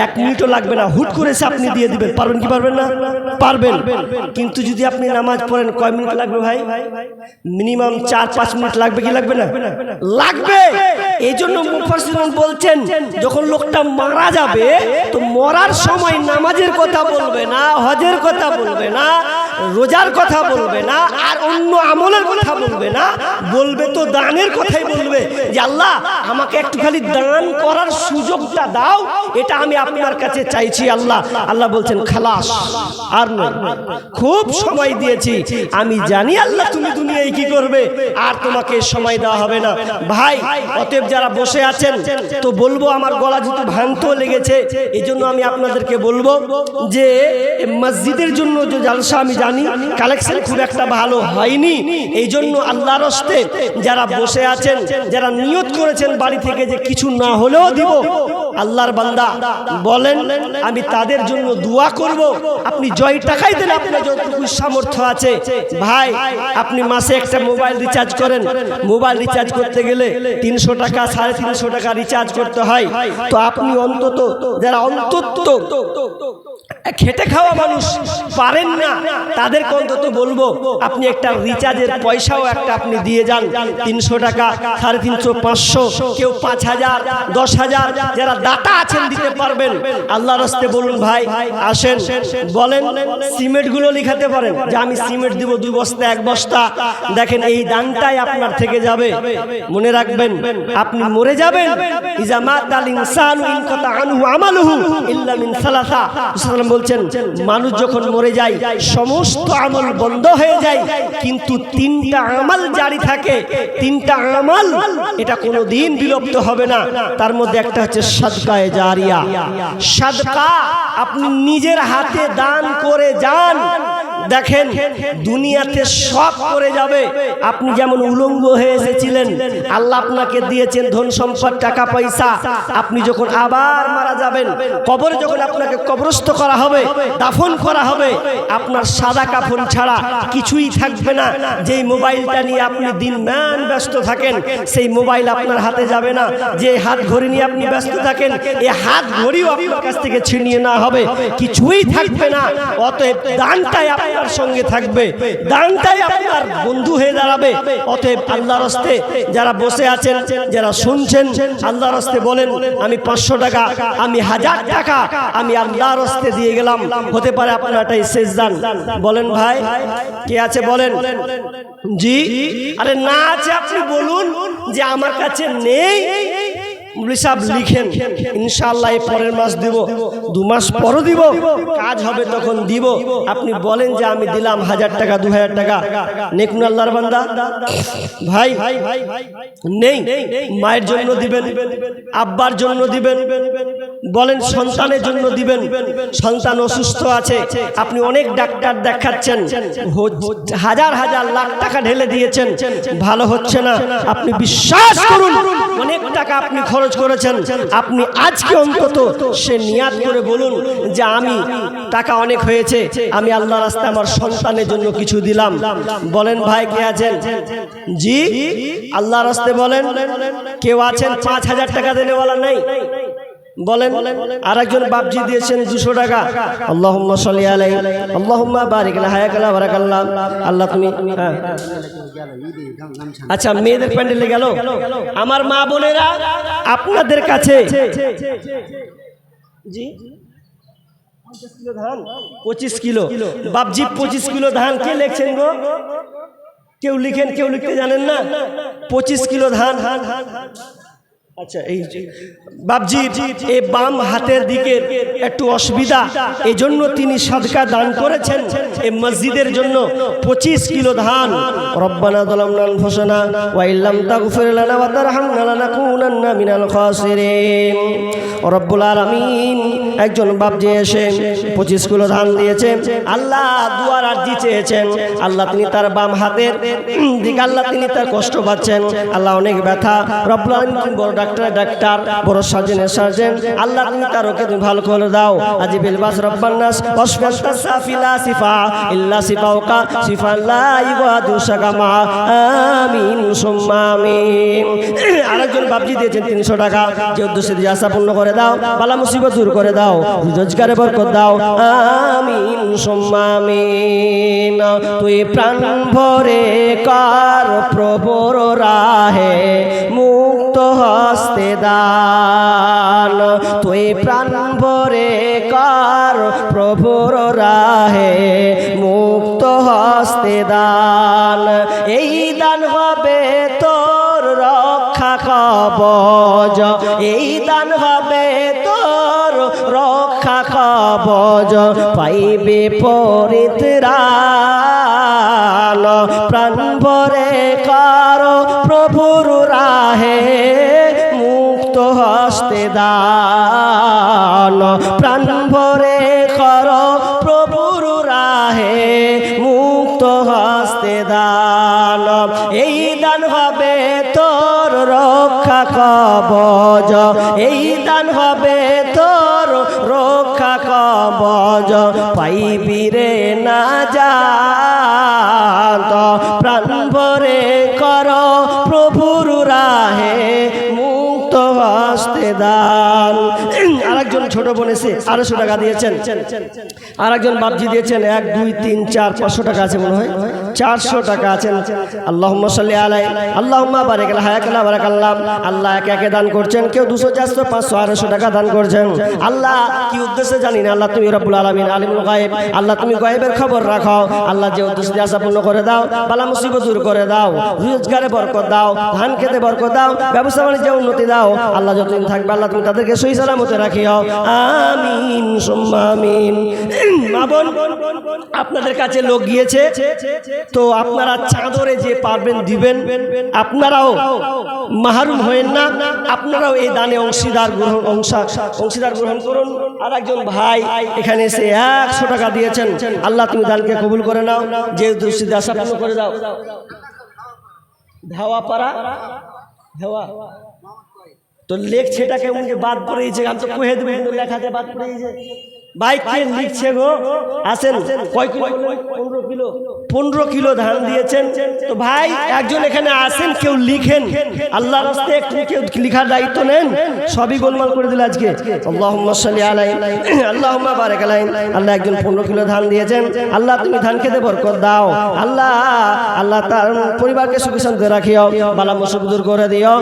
1 মিনিটও লাগবে না, হুট করে আপনি দিয়ে দিবেন। পারবেন কি পারবেন না? পারবেন। কিন্তু যদি আপনি নামাজ পড়েন কয় মিনিট লাগবে ভাই? মিনিমাম 4-5 মিনিট লাগবে কি লাগবে না? লাগবে। এই জন্য মুফাসসিরুন বলছেন যখন লোকটা মারা যাবে তো মরার সময় নামাজের কথা বলবে না, হজের কথা বলবে না, রোজার কথা বলবে না, আর অন্য আমলের কথা বলবে না, বলবে তো দানের কথাই বলবে যে আল্লাহ আমাকে একটু খালি দান করার সুযোগটা দাও, এটা আমি আপনার কাছে চাইছি আল্লাহ। আল্লাহ বলছেন খালাস, আর নয়, খুব সময় দিয়েছি, আমি জানি আল্লাহ তুমি দুনিয়ায় কি করবে, আর তোমাকে সময় দেওয়া হবে না। ভাই অতএব যারা বসে আছেন তো বলবো, আমার গলা যেহেতু ভাঙতেও লেগেছে এই জন্য আমি আপনাদেরকে বলবো যে মসজিদের জন্য যে জালসা আমি জানি কালেকশন খুব একটা ভালো হয়নি, এই জন্য আল্লাহর হস্তে যারা বসে আছেন, যারা নিয়ত করেছেন বাড়ি থেকে যে কিছু না হলেও দিব, আল্লাহর বান্দা বলেন আমি তাদের জন্য দোয়া করব। আপনি জয় টাকাই দেন, আপনার যতটুকু সামর্থ্য আছে। ভাই আপনি মাসে একটা মোবাইল রিচার্জ করেন, মোবাইল রিচার্জ করতে গেলে 300 টাকা 350 টাকা রিচার্জ করতে হয়, তো আপনি অন্তত যারা অন্তত খেটে খাওয়া মানুষ পারেন না তাদেরকে অন্তত বলবো আপনি একটা রিচার্জের পয়সাও একটা আপনি দিয়ে যান, 300 টাকা 350 500, কেউ 5000 10,000, যারা দাতা আছেন দিতে পারবেন আল্লাহর রাস্তে বলুন ভাই আসেন, বলেন সিমেন্ট গুলো লিখাতে পারেন যে আমি সিমেন্ট দিব 2 বস্তা 1 বস্তা। দেখেন এই দানটাই আপনার থেকে যাবে। মনে রাখবেন আপনি মরে যাবেন, ইজা মাতাল ইনসানু ইনকাতা আনহু আমালুহু ইল্লা মিন সালাসা। রাসূলুল্লাহ বলছেন মানুষ যখন মরে যায় সমস্ত আমল বন্ধ হয়ে যায়, কিন্তু 3টা আমল জারি থাকে, 3টা আমল এটা কোনোদিন বিলুপ্ত হবে না। তার মধ্যে একটা হচ্ছে সাদকায়ে জারিয়া। সাদকা আপনি নিজের হাতে দান করে যান, দেখেন দুনিয়াতে সব করে যাবে। আপনি যেমন উলঙ্গ হয়ে এসেছিলেন, আল্লাহ আপনাকে দিয়েছেন ধন সম্পদ টাকা পয়সা, আপনি যখন আবার মারা যাবেন কবরে যখন আপনাকে কবরস্থ করা হবে, দাফন করা হবে, আপনার সাদা কাফন ছাড়া কিছুই থাকবে না। যেই মোবাইলটা নিয়ে আপনি দিনমান ব্যস্ত থাকেন সেই মোবাইল আপনার হাতে যাবে না, যে হাত ঘড়ি নিয়ে আপনি ব্যস্ত থাকেন এই হাত ঘড়িও আপনার কাছ থেকে ছিনিয়ে না হবে, কিছুই থাকবে না। অতএব দানটাই আপনার আপনার সঙ্গে থাকবে, দানটাই আপনার বন্ধু হয়ে দাঁড়াবে। অতএব আল্লাহর রাস্তে যারা বসে আছেন, যারা শুনছেন, আল্লাহর রাস্তে বলেন আমি 500 টাকা, আমি 1000 টাকা আমি আল্লাহর রাস্তে দিয়ে গেলাম। হতে পারে আপনার এটাই শেষ দান। বলেন ভাই, কে আছে বলেন? জি, আরে না আছে আপনি বলুন যে আমার কাছে নেই। মুফতি সাহেব লিখেন, ইনশাআল্লাহ এই পরের মাস দিব, 2 মাস পরও দিব, কাজ হবে তখন দিব। আপনি বলেন যে আমি দিলাম 1000 টাকা, 2000 টাকা। নেকুন আল্লাহর বান্দা ভাই, নেই মায়ের জন্য দিবেন, আব্বার জন্য দিবেন, বলেন সন্তানের জন্য দিবেন। সন্তান অসুস্থ আছে, আপনি অনেক ডাক্তার দেখাচ্ছেন, হাজার হাজার লাখ টাকা ঢেলে দিয়েছেন, ভালো হচ্ছে না। আপনি বিশ্বাস করুন, অনেক টাকা আপনি খরচ করেছেন, আপনি আজকে অন্তত সে নিয়াত করে বলুন যে আমি টাকা অনেক হয়েছে, আমি আল্লাহর রাস্তায় আমার সন্তানের জন্য কিছু দিলাম। বলেন ভাই, কে আছেন? জি, আল্লাহর রাস্তায় বলেন কেউ আছেন 5000 টাকা দেনেওয়ালা নেই? বলেন। আরেকজন বাপজি দিয়েছেন 200 টাকা। আল্লাহুম্মা সাল্লি আলাইহি আল্লাহুম্মা বারিক লা হায়াকাল্লাহ বারাকাল্লাহ। আল্লাহ তুমি আচ্ছা, মেয়েদের প্যান্ডেলে গেল। আমার মা বোনেরা আপনাদের কাছে জি 50 কিলো ধান, 25 কিলো বাপজি, 25 কিলো ধান। কে লিখছেন গো? কেউ লিখেন, কেউ লিখতে জানেন না? 25 কিলো ধান। আচ্ছা, এই বাপজি এই বাম হাতের দিকে একটু অসুবিধা, এই জন্য তিনি সাদকা দান করেছেন এই মসজিদের জন্য 25 কিলো ধান। রব্বানা যালামনা আনফুসানা ওয়া ইল্লাম তাগফির লানা ওয়া তারহামনা লানাকুনান্না মিনাল খাসিরিন। রব্বুল আলামিন, একজন বাপজি এসে 25 কিলো ধান দিয়েছেন। আল্লাহ দুয়ার আরজি চেয়েছেন। আল্লাহ তিনি তার বাম হাতের দিকে, আল্লাহ তিনি তার কষ্ট পাচ্ছেন, আল্লাহ অনেক ব্যথা। রব্বুল আলামিন বড় ডাক্তার, বড় সার্জেন, আল্লাহ তুমি তার ওকে তুমি ভালো করে দাও। আজিবিল বাস রব্বান নাস ওয়াসফান্তা সাফিলা সিফা ইল্লা সিফাউকা সিফা লা ইগাদু সাকামা আমিন সুম্মা আমিন। আরেকজন বাপজি দিয়েছেন 300 টাকা, যে উদ্দেশ্যে দিয়ে আশা পূর্ণ করে দাও, বালা মুসিবত দূর করে দাও, রোজগারে বরকত দাও, আমিন সুম্মা আমিন। তুই প্রাণ ভরে কার প্রভুর রাহে মুক্ত হস্তে দান, তুই প্রাণ ভরে কার প্রভুর রাহে মুক্ত হস্তে দান। এই দান হবে তোর রক্ষা কবচ, এই দান হবে তোর রক্ষা কবচ, পাইবে পরিত্রাণ। প্রাণ ভরে কার প্রভুর রাহে মুক্ত হস্তে দান, প্রাণ ভরে কর প্রভুর রাহে মুক্ত হস্তে দান। এই দান হবে তোর রক্ষা কবচ, এই দান হবে তোর রক্ষা কবচ, পাইবি রে নাজাত। প্রাণ ভরে কর প্রভুর রাহে মুক্ত হস্তে দান। আরেকজন ছোট বোন এসে 250 টাকা দিয়েছেন। আরেকজন বাপজি দিয়েছেন 1 2 3 4 500 টাকা আছে মনে হয়, 400 টাকা আছেন। আল্লাহুম্মা সাল্লি আলাইহি আল্লাহুম্মা বারিক লা হায়াকাল্লাহ বারাকাল্লাহ। আল্লাহ একে একে দান করছেন, কেউ 200 400 500 250 টাকা দান করছেন। আল্লাহ কি উদ্দেশ্যে জানি না, আল্লাহ তুমি রব্বুল আলামিন আলিমুল গায়ব, আল্লাহ তুমি গায়বের খবর রাখো। আল্লাহ যে উদ্দেশ্যে দিয়ে আশা পূর্ণ করে দাও, বালা মুসিবত দূর করে দাও, রোজগারে বরকত দাও, ধান খেতে বরকত দাও, ব্যবসা বাণিজ্যে উন্নতি দাও। আল্লাহ যতদিন থাকবে আল্লাহ তুমি তাদেরকে সহি সালামতে রাখিও, আমিন সুম্মা আমিন। মা বোন, আপনাদের কাছে লোক গিয়েছে, তো আপনারা চাদরে যে পারবেন দিবেন, আপনারাও মাহরুম হয়েন না, আপনারাও এই দানে অংশীদার গ্রহণ করুন। আর একজন ভাই এখানে এসে 100 টাকা দিয়েছেন। আল্লাহ তুমি দানকে কবুল করে নাও, যে দুঃসিদ্ধি আশা পূর্ণ করে দাও। ধাওয়া পাড়া ধাওয়া তো লেখ সেটাকে উনকে বাদ পড়েছে, আমি তো কহে দেবো, কিন্তু লেখাতে বাদ পড়েছে। ভাই কে লিখছে গো? আসেন, কয় কিলো? 15 কিলো। 15 কিলো ধান দিয়েছেন। তো ভাই একজন এখানে আসেন, কেউ লিখেন, আল্লাহর রাস্তায় একটু কেউ লিখার দায়িত্ব নেন। সবই গোলমাল করে দিল আজকে। আল্লাহুম্মা সাল্লি আলাইহি, আল্লাহুম্মা বারিক আলাইহি। আল্লাহ একজন 15 কিলো ধান দিয়েছেন। আল্লাহ তুমি ধান খেতে বরকত দাও। আল্লাহ আল্লাহ তার পরিবারকে সুখী শান্তি রাখিও, বালা মুসিবত দূর করে দিও।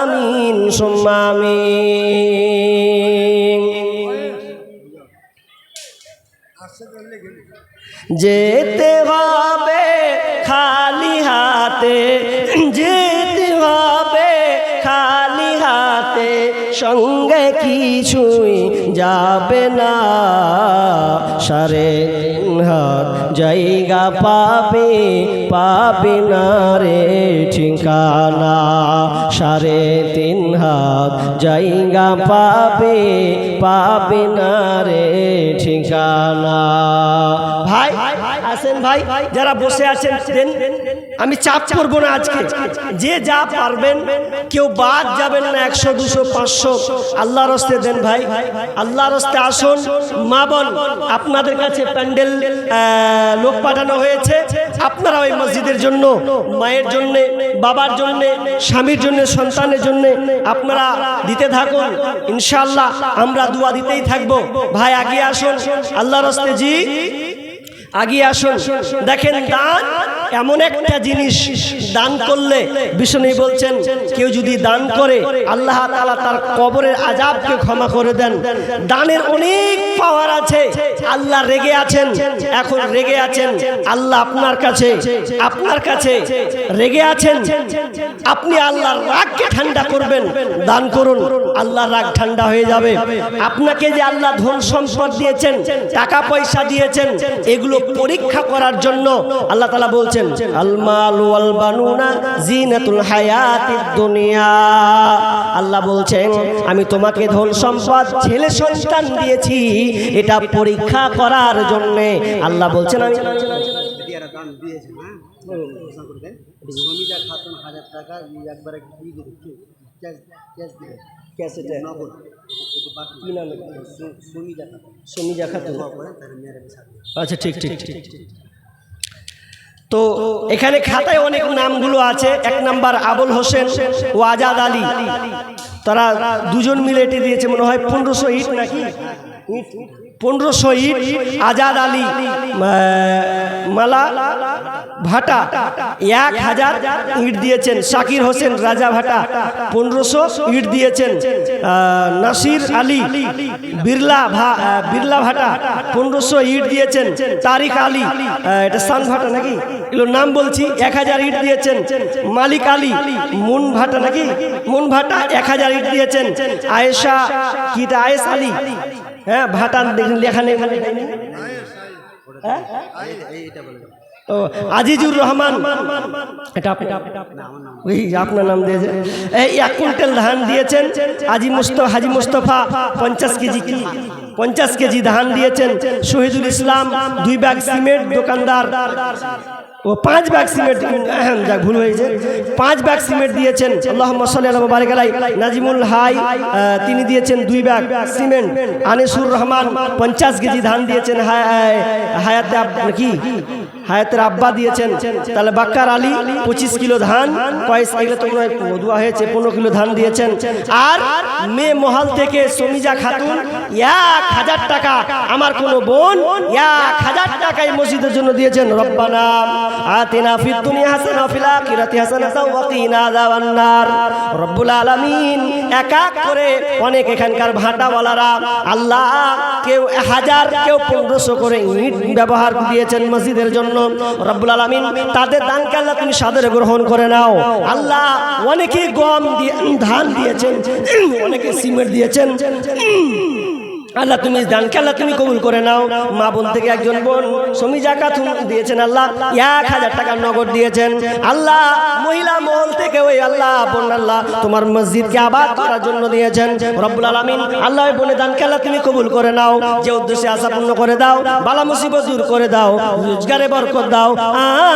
আমিন সুম্মা আমিন। যেতে হবে খালি হাতে, যেতে হবে খালি হাতে, সঙ্গে কিছুই যাবে না। 3.5 হাত জায়গা পাবে, পাবে না রে ঠিকানা। 3.5 হাত জায়গা পাবে, পাবে না রে ঠিকানা। ভাই আসেন, ভাই যারা বসে আছেন দেন, আমি চাপ করব না আজকে। যে যা পারবেন, কেউ বাদ যাবেন না। 100, 200, 500 আল্লাহর রাস্তে দেন ভাই, আল্লাহর রাস্তে আসুন। মা বোন, আপনাদের কাছে প্যান্ডেল লোক পাঠানো হয়েছে। আপনারা ওই মসজিদের জন্য, মায়ের জন্য, বাবার জন্য, স্বামীর জন্য, সন্তানের জন্য আপনারা দিতে থাকুন। ইনশাআল্লাহ আমরা দোয়া দিতেই থাকবো। ভাই আগে আসুন, আল্লাহর রাস্তে জি আগে আসুন। দেখেন, দান এমন একটা জিনিস, দান করলে বিষ্ণু বলছেন কেউ যদি দান করে আল্লাহ তাআলা তার কবরের আযাবকে ক্ষমা করে দেন। দানের অনেক পাওয়ার আছে। আল্লাহ রেগে আছেন, এখন রেগে আছেন আল্লাহ আপনার কাছে, আপনার কাছে রেগে আছেন। আপনি আল্লাহর রাগকে ঠান্ডা করবেন, দান করুন, আল্লাহর রাগ ঠান্ডা হয়ে যাবে। আপনাকে যে আল্লাহ ধন সম্পদ দিয়েছেন, টাকা পয়সা দিয়েছেন, এগুলো পরীক্ষা করার জন্য আল্লাহ তাআলা বলছেন আল মাল ওয়াল বানুনা জিনাতুল হায়াতিদ দুনিয়া। আল্লাহ বলছেন আমি তোমাকে ধন সম্পদ, ছেলে সন্তান দিয়েছি, এটা পরীক্ষা করার জন্য। আল্লাহ বলছেন আমি দান দিয়েছেন। হ্যাঁ, সমিতা খাতুন 1000 টাকা একবারে দিয়ে দিল, ক্যাশ দিল, ক্যাসে নগদ। কি নাম? সমিতা খাতুন। সমিজা খাতুন। তার মেয়ের সাথে। আচ্ছা, ঠিক ঠিক ঠিক। তো এখানে খাতায় অনেক নামগুলো আছে। 1 নাম্বার আবুল হোসেন ও আজাদ আলী, তারা দুজন মিলে এটি দিয়েছে, মনে হয় 1500 ইট নাকি, 1500 ইট। আজাদ আলী মালা ভাটা 1000 ইট দিয়েছেন। শাকির হোসেন রাজা ভাটা 1500 ইট দিয়েছেন। নাসির আলী বিরলা ভাটা 1500 ইট দিয়েছেন। তারিক আলী, এটা সান ভাটা নাকি, এগুলোর নাম বলছি, 1000 ইট দিয়েছেন। মালিক আলী মুন ভাটা নাকি, মুন ভাটা 1000 ইট দিয়েছেন। আয়েশা কি, আয়েস আলী, হ্যাঁ ভাটা লেখা নেই, আজিজুর রহমান, এটা আপনার নাম দিয়েছে। 1 কুইন্টাল ধান দিয়েছেন। হাজি মুস্তফা 50 কেজি ধান দিয়েছেন। শহীদুল ইসলাম 2 ব্যাগ সিমেন্ট দোকানদার, ও 5 ব্যাগ সিমেন্ট, যাক ভুল হয়েছে, 5 ব্যাগ সিমেন্ট দিয়েছেন। আল্লাহুম্মা সাল্লি আলা বারিক আলাই। নাজিমুল হাই তিনি দিয়েছেন 2 bag cement. Anisur Rahman 50 KG ধান দিয়েছেন। হায়াতের আব্বা দিয়েছেন। তাহলে বাক্কার আলী 25 কিলো ধান, এগুলো তো দোয়া হয়েছে, 15 কিলো ধান দিয়েছেন। আর মেয়ে মহল থেকে সমিজা খাতুন 1000 টাকা, আমার কোন বোন 1000 টাকা এই মসজিদের জন্য দিয়েছেন। রব্বানা আতিনা ফিদ দুনিয়া হাসানাহ ওয়া ফিল আখিরাতি হাসানাহ ওয়া কিনা আযাবান্নার। রব্বুল আলামিন এক এক করে অনেক এখানকার ভাটাওয়ালারা আল্লাহ কেউ 1000, কেউ 1500 করে ইট ব্যবহার দিয়েছেন মসজিদের জন্য। রব্বুল আলামিন তাদের দানকে আল্লাহ তুমি সাদরে গ্রহণ করে নাও। আল্লাহ অনেকে গম দিয়ে ধান দিয়েছেন, অনেকে সিমেন্ট দিয়েছেন। আল্লাহ তুমি দানকে আল্লাহ তুমি কবুল করে নাও। মা বোন থেকে একজন বোন সমিজা খাতুন দিয়েছেন, আল্লাহ 1000 টাকা নগদ দিয়েছেন। আল্লাহ মহিলা মহল থেকে ওই আল্লাহ বোন আল্লাহ তোমার মসজিদকে আবাদ করার জন্য দিয়েছেন। রব্বুল আলামিন আল্লাহ ওই বোনের দানকে আল্লাহ তুমি কবুল করে নাও। যে উদ্দেশ্যে আশা পূর্ণ করে দাও, বালা মুসিবত দূর করে দাও, রোজগারে বরকত দাও।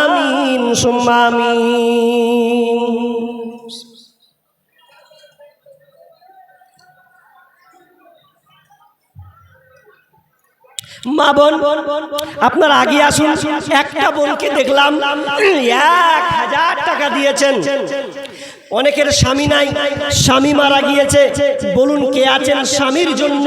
আমিন সুম্মা আমিন। মা বোন আপনারা আগে আসুন। একটা বোনকে দেখলাম 1000 টাকা দিয়েছেন। অনেকের স্বামী নাই, স্বামী মারা গিয়েছে। বলুন কে আছেন স্বামীর জন্য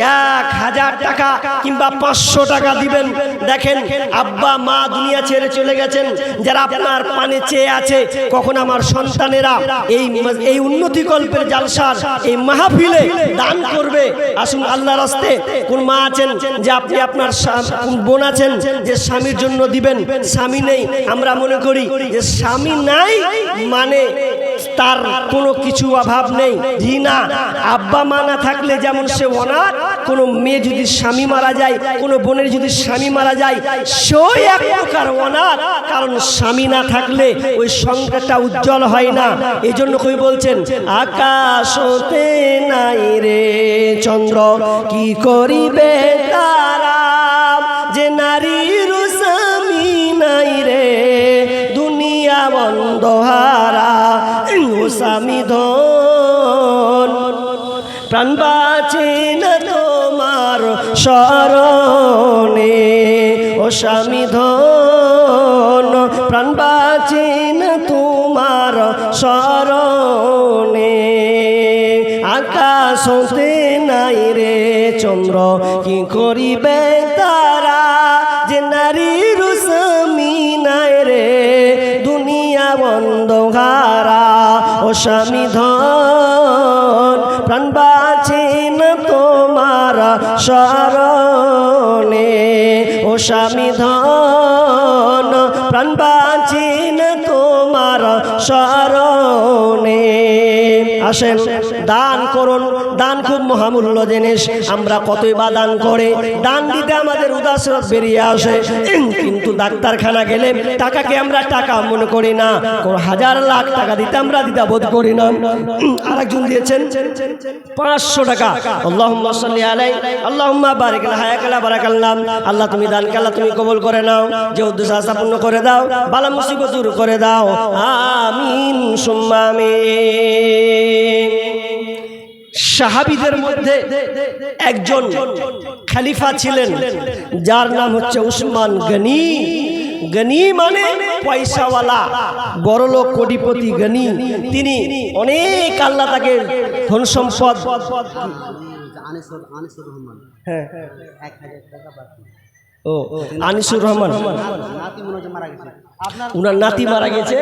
1000 টাকা কিংবা 500 টাকা দিবেন? দেখেন আব্বা মা দুনিয়া ছেড়ে চলে গেছেন, যারা আপনার পানে চেয়ে আছে কখন আমার সন্তানেরা এই উন্নতি কল্পের জালসার এই মাহফিলে দান করবে। আসুন আল্লাহর রাস্তে। কোন মা আছেন যে আপনি আপনার কোন বোন আছেন যে স্বামীর জন্য দিবেন? স্বামী নেই, আমরা মনে করি যে স্বামী নাই মানে তার কোনো কিছু অভাব নেই। জি না, আব্বা মা না থাকলে যেমন সে অনাথ, কোনো মেয়ে যদি স্বামী মারা যায়, কোনো বোনের যদি স্বামী মারা যায়, সেই এক প্রকার অনাথ। কারণ স্বামী না থাকলে ওই সংসারটা উজ্জ্বল হয় না। এই জন্য কই বলছেন আকাশ হতে নাই রে চন্দ্র, কি করিবে তারা, যে নারীর স্বামী নাই রে দুনিয়া বন্ধহারা। ও স্বামী ধন প্রাণ বাঁচে না তোমার শরণে, ও স্বামী ধন প্রাণ বাঁচে না তোমার শরণে। আকাশ হতে নাই রে চন্দ্র, কি করিবে তারা, যে নারীর স্বামী নাই রে দুনিয়া বন্ধহারা। ও স্বামী ধন প্রাণ বাঁচে না তোমার শরণে, ও স্বামী ধন প্রাণ বাঁচে না তোমার শরণে। আসেন দান করুন। দান খুব মহামূল্য জিনিস। আমরা কতই বা দান করে, দান দিতে আমাদের উদাসীনতা বেরিয়ে আসে। কিন্তু ডাক্তারখানা গেলে টাকাকে আমরা টাকা মনে করি না, 1000 লাখ টাকা দিতে আমরা দ্বিধাবোধ করি না। আরেকজন দিয়েছেন 500 টাকা। আল্লাহুম্মা সাল্লি আলাইহি আল্লাহুম্মা বারিক লাহা বারাকাল্লাহ। আল্লাহ তুমি দান আল্লাহ তুমি কবুল করে নাও, যে উদ্দেশ্য আশা পূর্ণ করে দাও, বালা মুসিবত দূর করে দাও। আমিন সুম্মা আমিন। সাহাবীদের মধ্যে একজন খলিফা ছিলেন, যার নাম হচ্ছে উসমান গনি। গনি মানে পয়সাওয়ালা, বড়লোক, কোটিপতি গনি। তিনি অনেক, আল্লাহ তাকে ধন সম্পদ। আনিসুর রহমান, হ্যাঁ 1000 টাকা বাকি। ও আনিসুর রহমান, নাতি মনে হচ্ছে মারা গেছে। আপনার উনার নাতি মারা গেছে।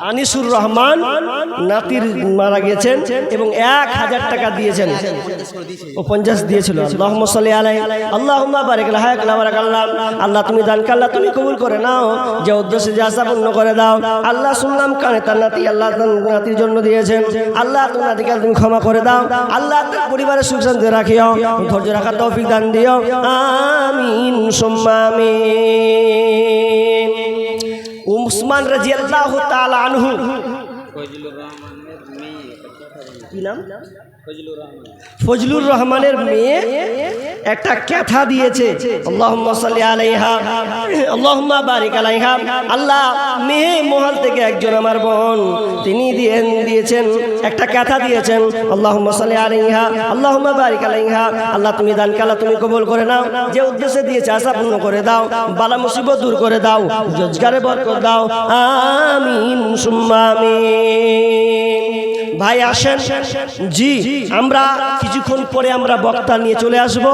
আনিসুর রহমান নাতির মারা গেছেন এবং 1000 টাকা দিয়েছেন। ও 50 দিয়েছিল। আল্লাহুম্মা সাল্লি আলাইহি আল্লাহুম্মা বারিক লাহা বারাকাল্লাহ। আল্লাহ তুমি দান আল্লাহ তুমি কবুল করে নাও, যে উদ্দেশ্যে যে আশা পূর্ণ করে দাও। আল্লাহ শুনলাম কানে তার নাতি, আল্লাহ তার নাতির জন্য দিয়েছেন। আল্লাহ তোমার নাতিকে তুমি ক্ষমা করে দাও। আল্লাহ তার পরিবারের সুখ শান্তি রাখিও, ধৈর্য রাখার তৌফিক দান দিও। আমিন সুম্মা আমিন। উসমান রাদিয়াল্লাহু তাআলা আনহু, কি নাম? ফজলুর রহমানের মেয়ে একটা ক্যাথা দিয়েছে। আল্লাহুম্মা সাল্লি আলাইহা আল্লাহুম্মা বারিক আলাইহা। আল্লাহ মেয়ে মহল থেকে একজন আমার বোন, তিনি দিয়েছেন একটা ক্যাথা দিয়েছেন। আল্লাহুম্মা সাল্লি আলাইহা আল্লাহুম্মা বারিক আলাইহা। আল্লাহ তুমি দান আল্লাহ তুমি কবুল করে নাও, যে উদ্দেশ্যে দিয়েছে আশা পূর্ণ করে দাও, বালা মুসিবত দূর করে দাও, রোজগারে বরকত দাও। আমিন সুম্মা আমিন। ভাই আসেন, জি আমরা কিছুক্ষণ পরে আমরা বক্তা নিয়ে চলে আসব।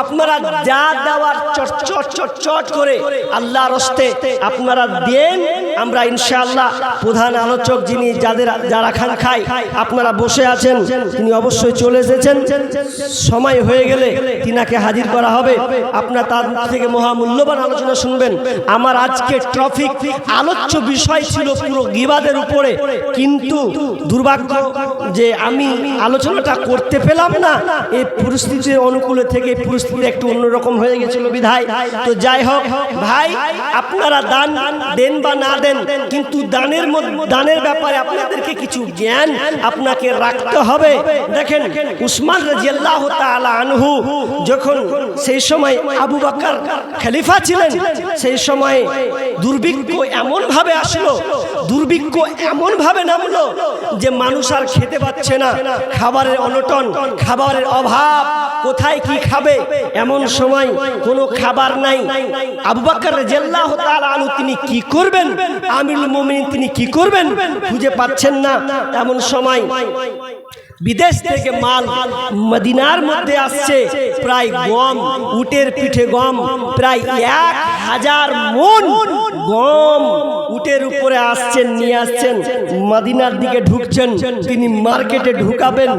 আপনারা যা দেওয়ার চট করে আল্লাহর হস্তে আপনারা দেন। আমরা ইনশাআল্লাহ প্রধান আলোচক যিনি যারা খান খায়, আপনারা বসে আছেন, তিনি অবশ্যই চলে এসেছেন। সময় হয়ে গেলে তিনাকে হাজির করা হবে। আপনারা তার থেকে মহামূল্যবান আলোচনা শুনবেন। আমার আজকে টপিক আলোচ্য বিষয় ছিল পুরো গীবাদের উপরে, কিন্তু দুর্ভাগ্য যে আমি আলোচনাটা করতে পেলাম না। এই পরিস্থিতির অনুকূলে থেকে পরিস্থিতি একটু অন্যরকম হয়ে গেছিল বিধায়। তো যাই হোক ভাই, আপনারা দান দেন বা না দেন, কিন্তু দানের ব্যাপারে আপনাদেরকে কিছু জ্ঞান আপনাকে রাখতে হবে। দেখেন উসমান রাদিয়াল্লাহু তাআলা আনহু যখন সেই সময় আবু বকর খলিফা ছিলেন, সেই সময় দুর্ভিক্ষ এমন ভাবে আসলো, দুর্ভিক্ষ এমন ভাবে নামলো যে মানুষ আর খেতে পাচ্ছে না, খাবারের অনটন, খাবারের অভাব, কোথায় কি খাবে, এমন সময় কোনো খাবার নাই। আবু বকর রাদিয়াল্লাহু তাআলা আনহু তিনি কি করবেন, আমিরুল মুমিনিন তিনি কি করবেন খুঁজে পাচ্ছেন না। এমন সময় বিদেশ থেকে মাল মদিনার মধ্যে আসছে, প্রায় গম, উটের পিঠে গম, প্রায় 1000 মণ গম উটের উপরে আসছেন, নিয়ে আসছেন, মদিনার দিকে ঢুকছেন। তিনি মার্কেটে ঢুকাবেন,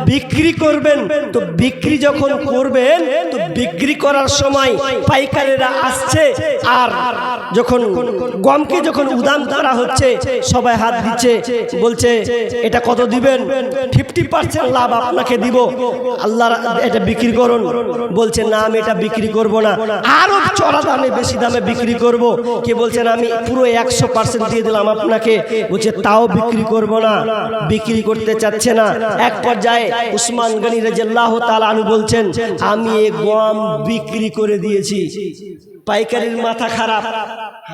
বিক্রি করবেন। তো বিক্রি যখন করবেন, তো বিক্রি করার সময় পাইকারেরা আসছে, আর যখন গমকে যখন উদাম করা হচ্ছে, সবাই হাত দিচ্ছে, বলছে এটা কত দিবেন, 50% লাভ আপনাকে দিব, আল্লাহ এটা বিক্রি করুন। বলছে না আমি এটা বিক্রি করব না, আরো চড়া দামে বেশি দামে বিক্রি করব। কে বলছেন আমি পুরো 100% দিয়ে দিলাম আপনাকে, বলছে তাও বিক্রি করব না, বিক্রি করতে চাচ্ছে না। এক পর্যায়ে উসমান গনি রাদিয়াল্লাহু তাআলা আনহু বলছেন আমি এই গম বিক্রি করে দিয়েছি। পাইকারির মাথা খারাপ,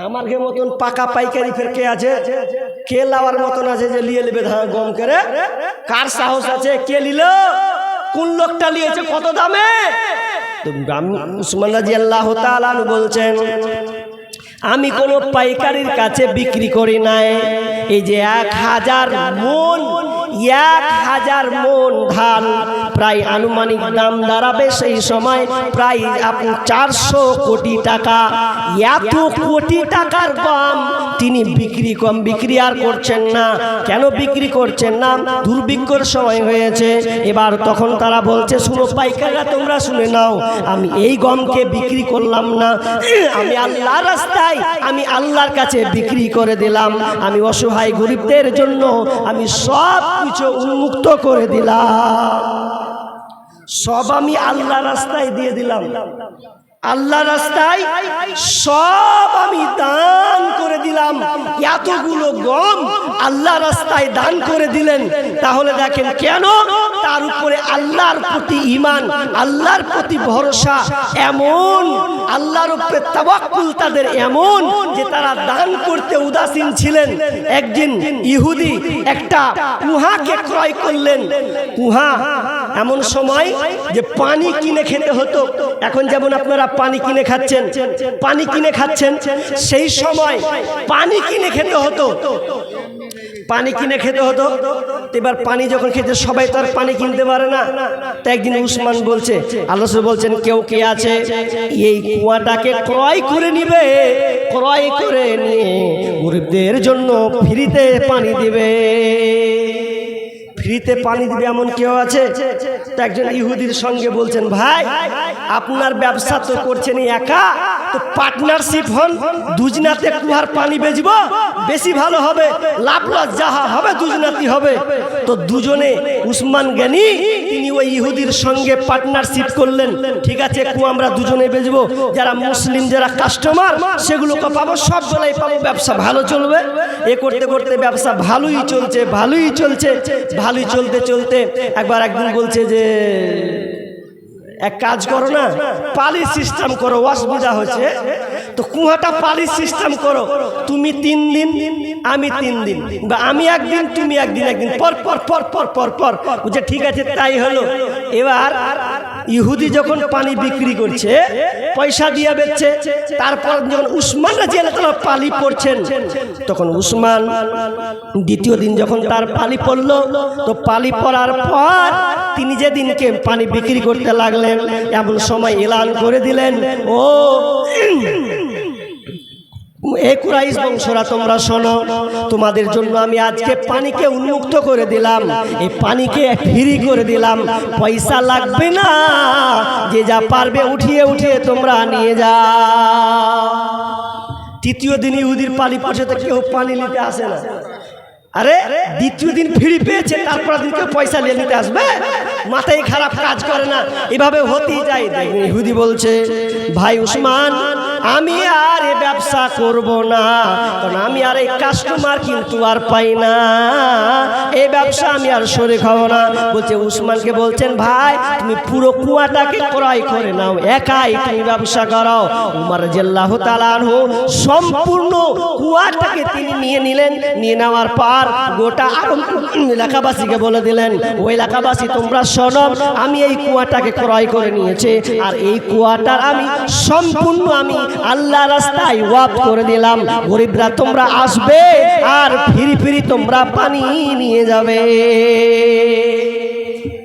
আমার কে মতন পাকা পাইকারি ফের কে আছে, কে লাওয়ার মতন আছে যে লিয়ে নেবে গম করে, কার সাহস আছে, কে নিল, কোন লোকটা নিয়েছে, কত দামে? তো উসমান রাদিয়াল্লাহু তাআলা আনহু বলছেন আমি কোনো পাইকারির কাছে বিক্রি করি নাই। এই যে 1000 মণ, 1000 মণ ধান, প্রায় আনুমানিক দাম দাঁড়াবে সেই সময় প্রায় 400 কোটি টাকা। এত কোটি টাকার গম তিনি বিক্রি আর করছেন না। কেন বিক্রি করছেন না? দুর্ভিক্ষর সময় হয়েছে। এবার তখন তারা বলছে শুনো পাইকাররা তোমরা শুনে নাও, আমি এই গমকে বিক্রি করলাম না, আমি আল্লাহর রাস্তায়, আমি আল্লাহর কাছে বিক্রি করে দিলাম। আমি অসহায় গরিবদের জন্য আমি সব কিছু উন্মুক্ত করে দিলাম, সব আমি আল্লাহ রাস্তায় দিয়ে দিলাম, আল্লাহ রাস্তায় সব আমি দান করে দিলাম। এতগুলো গম আল্লাহ রাস্তায় দান করে দিলেন। তাহলে দেখেন কেন, তার উপরে আল্লাহর প্রতি ঈমান, আল্লাহর প্রতি ভরসা এমন, আল্লাহর উপরে তাওয়াক্কুল তাদের এমন যে তারা দান করতে উদাসীন ছিলেন। একদিন ইহুদি একটা কুহাকে ক্রয় করলেন। কুহা এমন সময় যে পানি কিনে খেতে হতো, এখন যেমন আপনারা পানি কিনে খাচ্ছেন, পানি কিনে খাচ্ছেন, সেই সময় পানি কিনে খেতে হতো, পানি কিনে খেতে হতো। এবার পানি যখন খেতে সবাই তো আর পানি কিনতে পারে না। তো একদিন উসমান বলছে, আল্লাহ রাসূল বলছেন কেউ কে আছে এই কুয়াটাকে ক্রয় করে নিবে, ক্রয় করে নিয়ে গরিবদের জন্য ফ্রিতে পানি দিবে, ফ্রিতে পানি দিবে এমন কেউ আছে? তো একজন ইহুদির সঙ্গে বলছেন ভাই আপনার ব্যবসা তো করছেন একা, তো পার্টনারশিপ হন, দুজনাতে কুয়ার পানি বেচবো, বেশি ভালো হবে, লাভ লস যাহা হবে দুজনাতি হবে। তো দুজনে উসমান গনি তিনি ওই ইহুদির সঙ্গে পার্টনারশিপ করলেন। ঠিক আছে কুয়া আমরা দুজনে বেচবো, যারা মুসলিম যারা কাস্টমার সেগুলোকে পাবো, সবগুলোই পাবো, ব্যবসা ভালো চলবে। এ করতে করতে ব্যবসা ভালোই চলছে, ভালোই চলছে, ভালোই চলতে চলতে একবার একদিন বলছে যে এক কাজ করো না, পালি সিস্টেম করো, অসুবিধা হচ্ছে তো কুয়াটা পালি সিস্টেম করো, তুমি 3 দিন আমি 3 দিন, বা আমি একদিন তুমি একদিন, একদিন পর পর পর পর পর পর বুঝে ঠিক আছে তাই হলো। এবার ইহুদি যখন পানি বিক্রি করছে পয়সা দিয়ে বেচছে, তারপর যখন উসমান রাদিয়াল্লাহু তাআলা পালি পড়ছেন, তখন উসমান দ্বিতীয় দিন যখন তার পালি পড়লো, তো পালি পড়ার পর তিনি যেদিনকে পানি বিক্রি করতে লাগলেন এমন সময় এলান করে দিলেন, ও এ কুরাইশ বংশরা তোমরা শোনো, তোমাদের জন্য আমি আজকে পানিকে উন্মুক্ত করে দিলাম, এই পানিকে ফ্রি করে দিলাম, পয়সা লাগবে না, যে যা পারবে উঠিয়ে উঠিয়ে তোমরা নিয়ে যাও। তৃতীয় দিন ইহুদির পানি পড়ছে তো কেউ পানি নিতে আসে না। আরে দ্বিতীয় দিন ফ্রি পেয়েছে, তারপর দিনকে পয়সা নিয়ে নিতে আসবে, মাথায় খারাপ কাজ করে না, এভাবে হতেই যায়। ইহুদি বলছে ভাই উসমান আমি আর এ ব্যবসা করব না, কারণ আমি আর এই কাস্টমার কিন্তু আর পাই না, এই ব্যবসা আমি আর শরীক হব না। বলছে উসমানকে বলছেন ভাই তুমি পুরো কুয়াটাকে ক্রয় করে নাও, একাই তুমি ব্যবসা করো। উমর রাদিয়াল্লাহু তাআলা আনহু সম্পূর্ণ কুয়াটাকে তিনি নিয়ে নিলেন। নিয়ে নেওয়ার পর গোটা এলাকাবাসীকে বলে দিলেন, ওই এলাকাবাসী তোমরা শোনো, আমি এই কুয়াটাকে ক্রয় করে নিয়েছি, আর এই কুয়াটার আমি সম্পূর্ণ আমি আল্লাহ রাস্তায় ওয়াকফ করে দিলাম। গরিবরা তোমরা আসবে আর ফিরি ফিরি তোমরা পানি নিয়ে যাবে।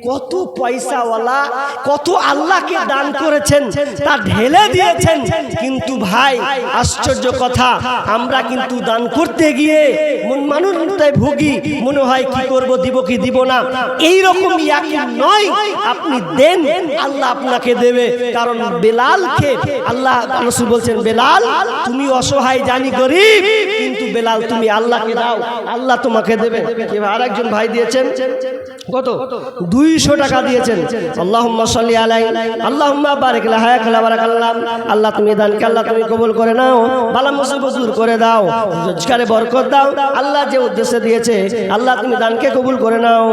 কত পয়সাওয়ালা, কত আল্লাহকে দান করেছেন, তা ঢেলে দিয়েছেন। কিন্তু ভাই আশ্চর্য কথা, আমরা কিন্তু দান করতে গিয়ে মানুষটাই ভুগি, মনে হয় কি করব, দিব কি দিব না, এইরকম ইয়াকিন নয়। আপনি দেন, আল্লাহ আপনাকে দেবে। কারণ বেলালকে আল্লাহ রাসূল বলছেন, বেলাল তুমি অসহায় জানি গরিব, কিন্তু বেলাল তুমি আল্লাহকে দাও, আল্লাহ তোমাকে দেবে। এবার আরেকজন ভাই দিয়েছেন কত, 200 টাকা দিয়েছেন। আল্লাহুম্মা সাল্লি আলাইহি আল্লাহুম্মা বারিক লাহা কালা বারাকাল্লাহ। আল্লাহ তুমি দানকে আল্লাহ তুমি কবুল করে নাও, বালা মুসিবত দূর করে দাও, রোজগারে বরকত দাও। আল্লাহ যে উদ্দেশ্যে দিয়েছে আল্লাহ তুমি দানকে কবুল করে নাও,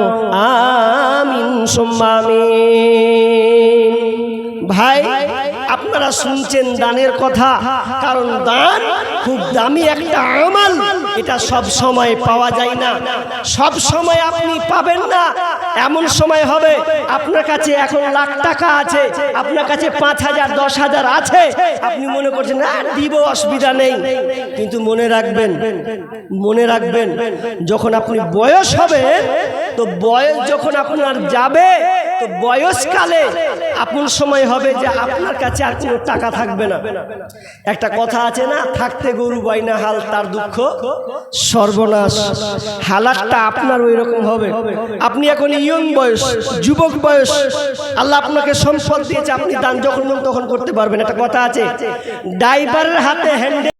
আমিন সুম্মা আমিন। ভাই আপনারা শুনছেন দানের কথা, কারণ দান খুব দামি একটা আমল, এটা সব সময় পাওয়া যায় না, সব সময় আপনি পাবেন না। এমন সময় হবে আপনার কাছে এখন লাখ টাকা আছে, আপনার কাছে 5,000 10,000 আছে, আপনি মনে করছেন না দিব, অসুবিধা নেই। কিন্তু মনে রাখবেন যখন আপনি বয়স হবে, তো বয়স যখন আপনার যাবে, তো বয়সকালে আপন সময় হবে যে আপনার কাছে আর কোনো টাকা থাকবে না। একটা কথা আছে না, থাকতে গরু বাইনা হাল, তার দুঃখ সর্বনাশ। হালাতটা আপনার ওই রকম হবে। আপনি এখন ইয়ং বয়স, যুবক বয়স, আল্লাহ আপনাকে সম্পদ দিয়েছে, আপনি দান যখন তখন করতে পারবেন। একটা কথা আছে, ড্রাইভারের হাতে হ্যান্ডেল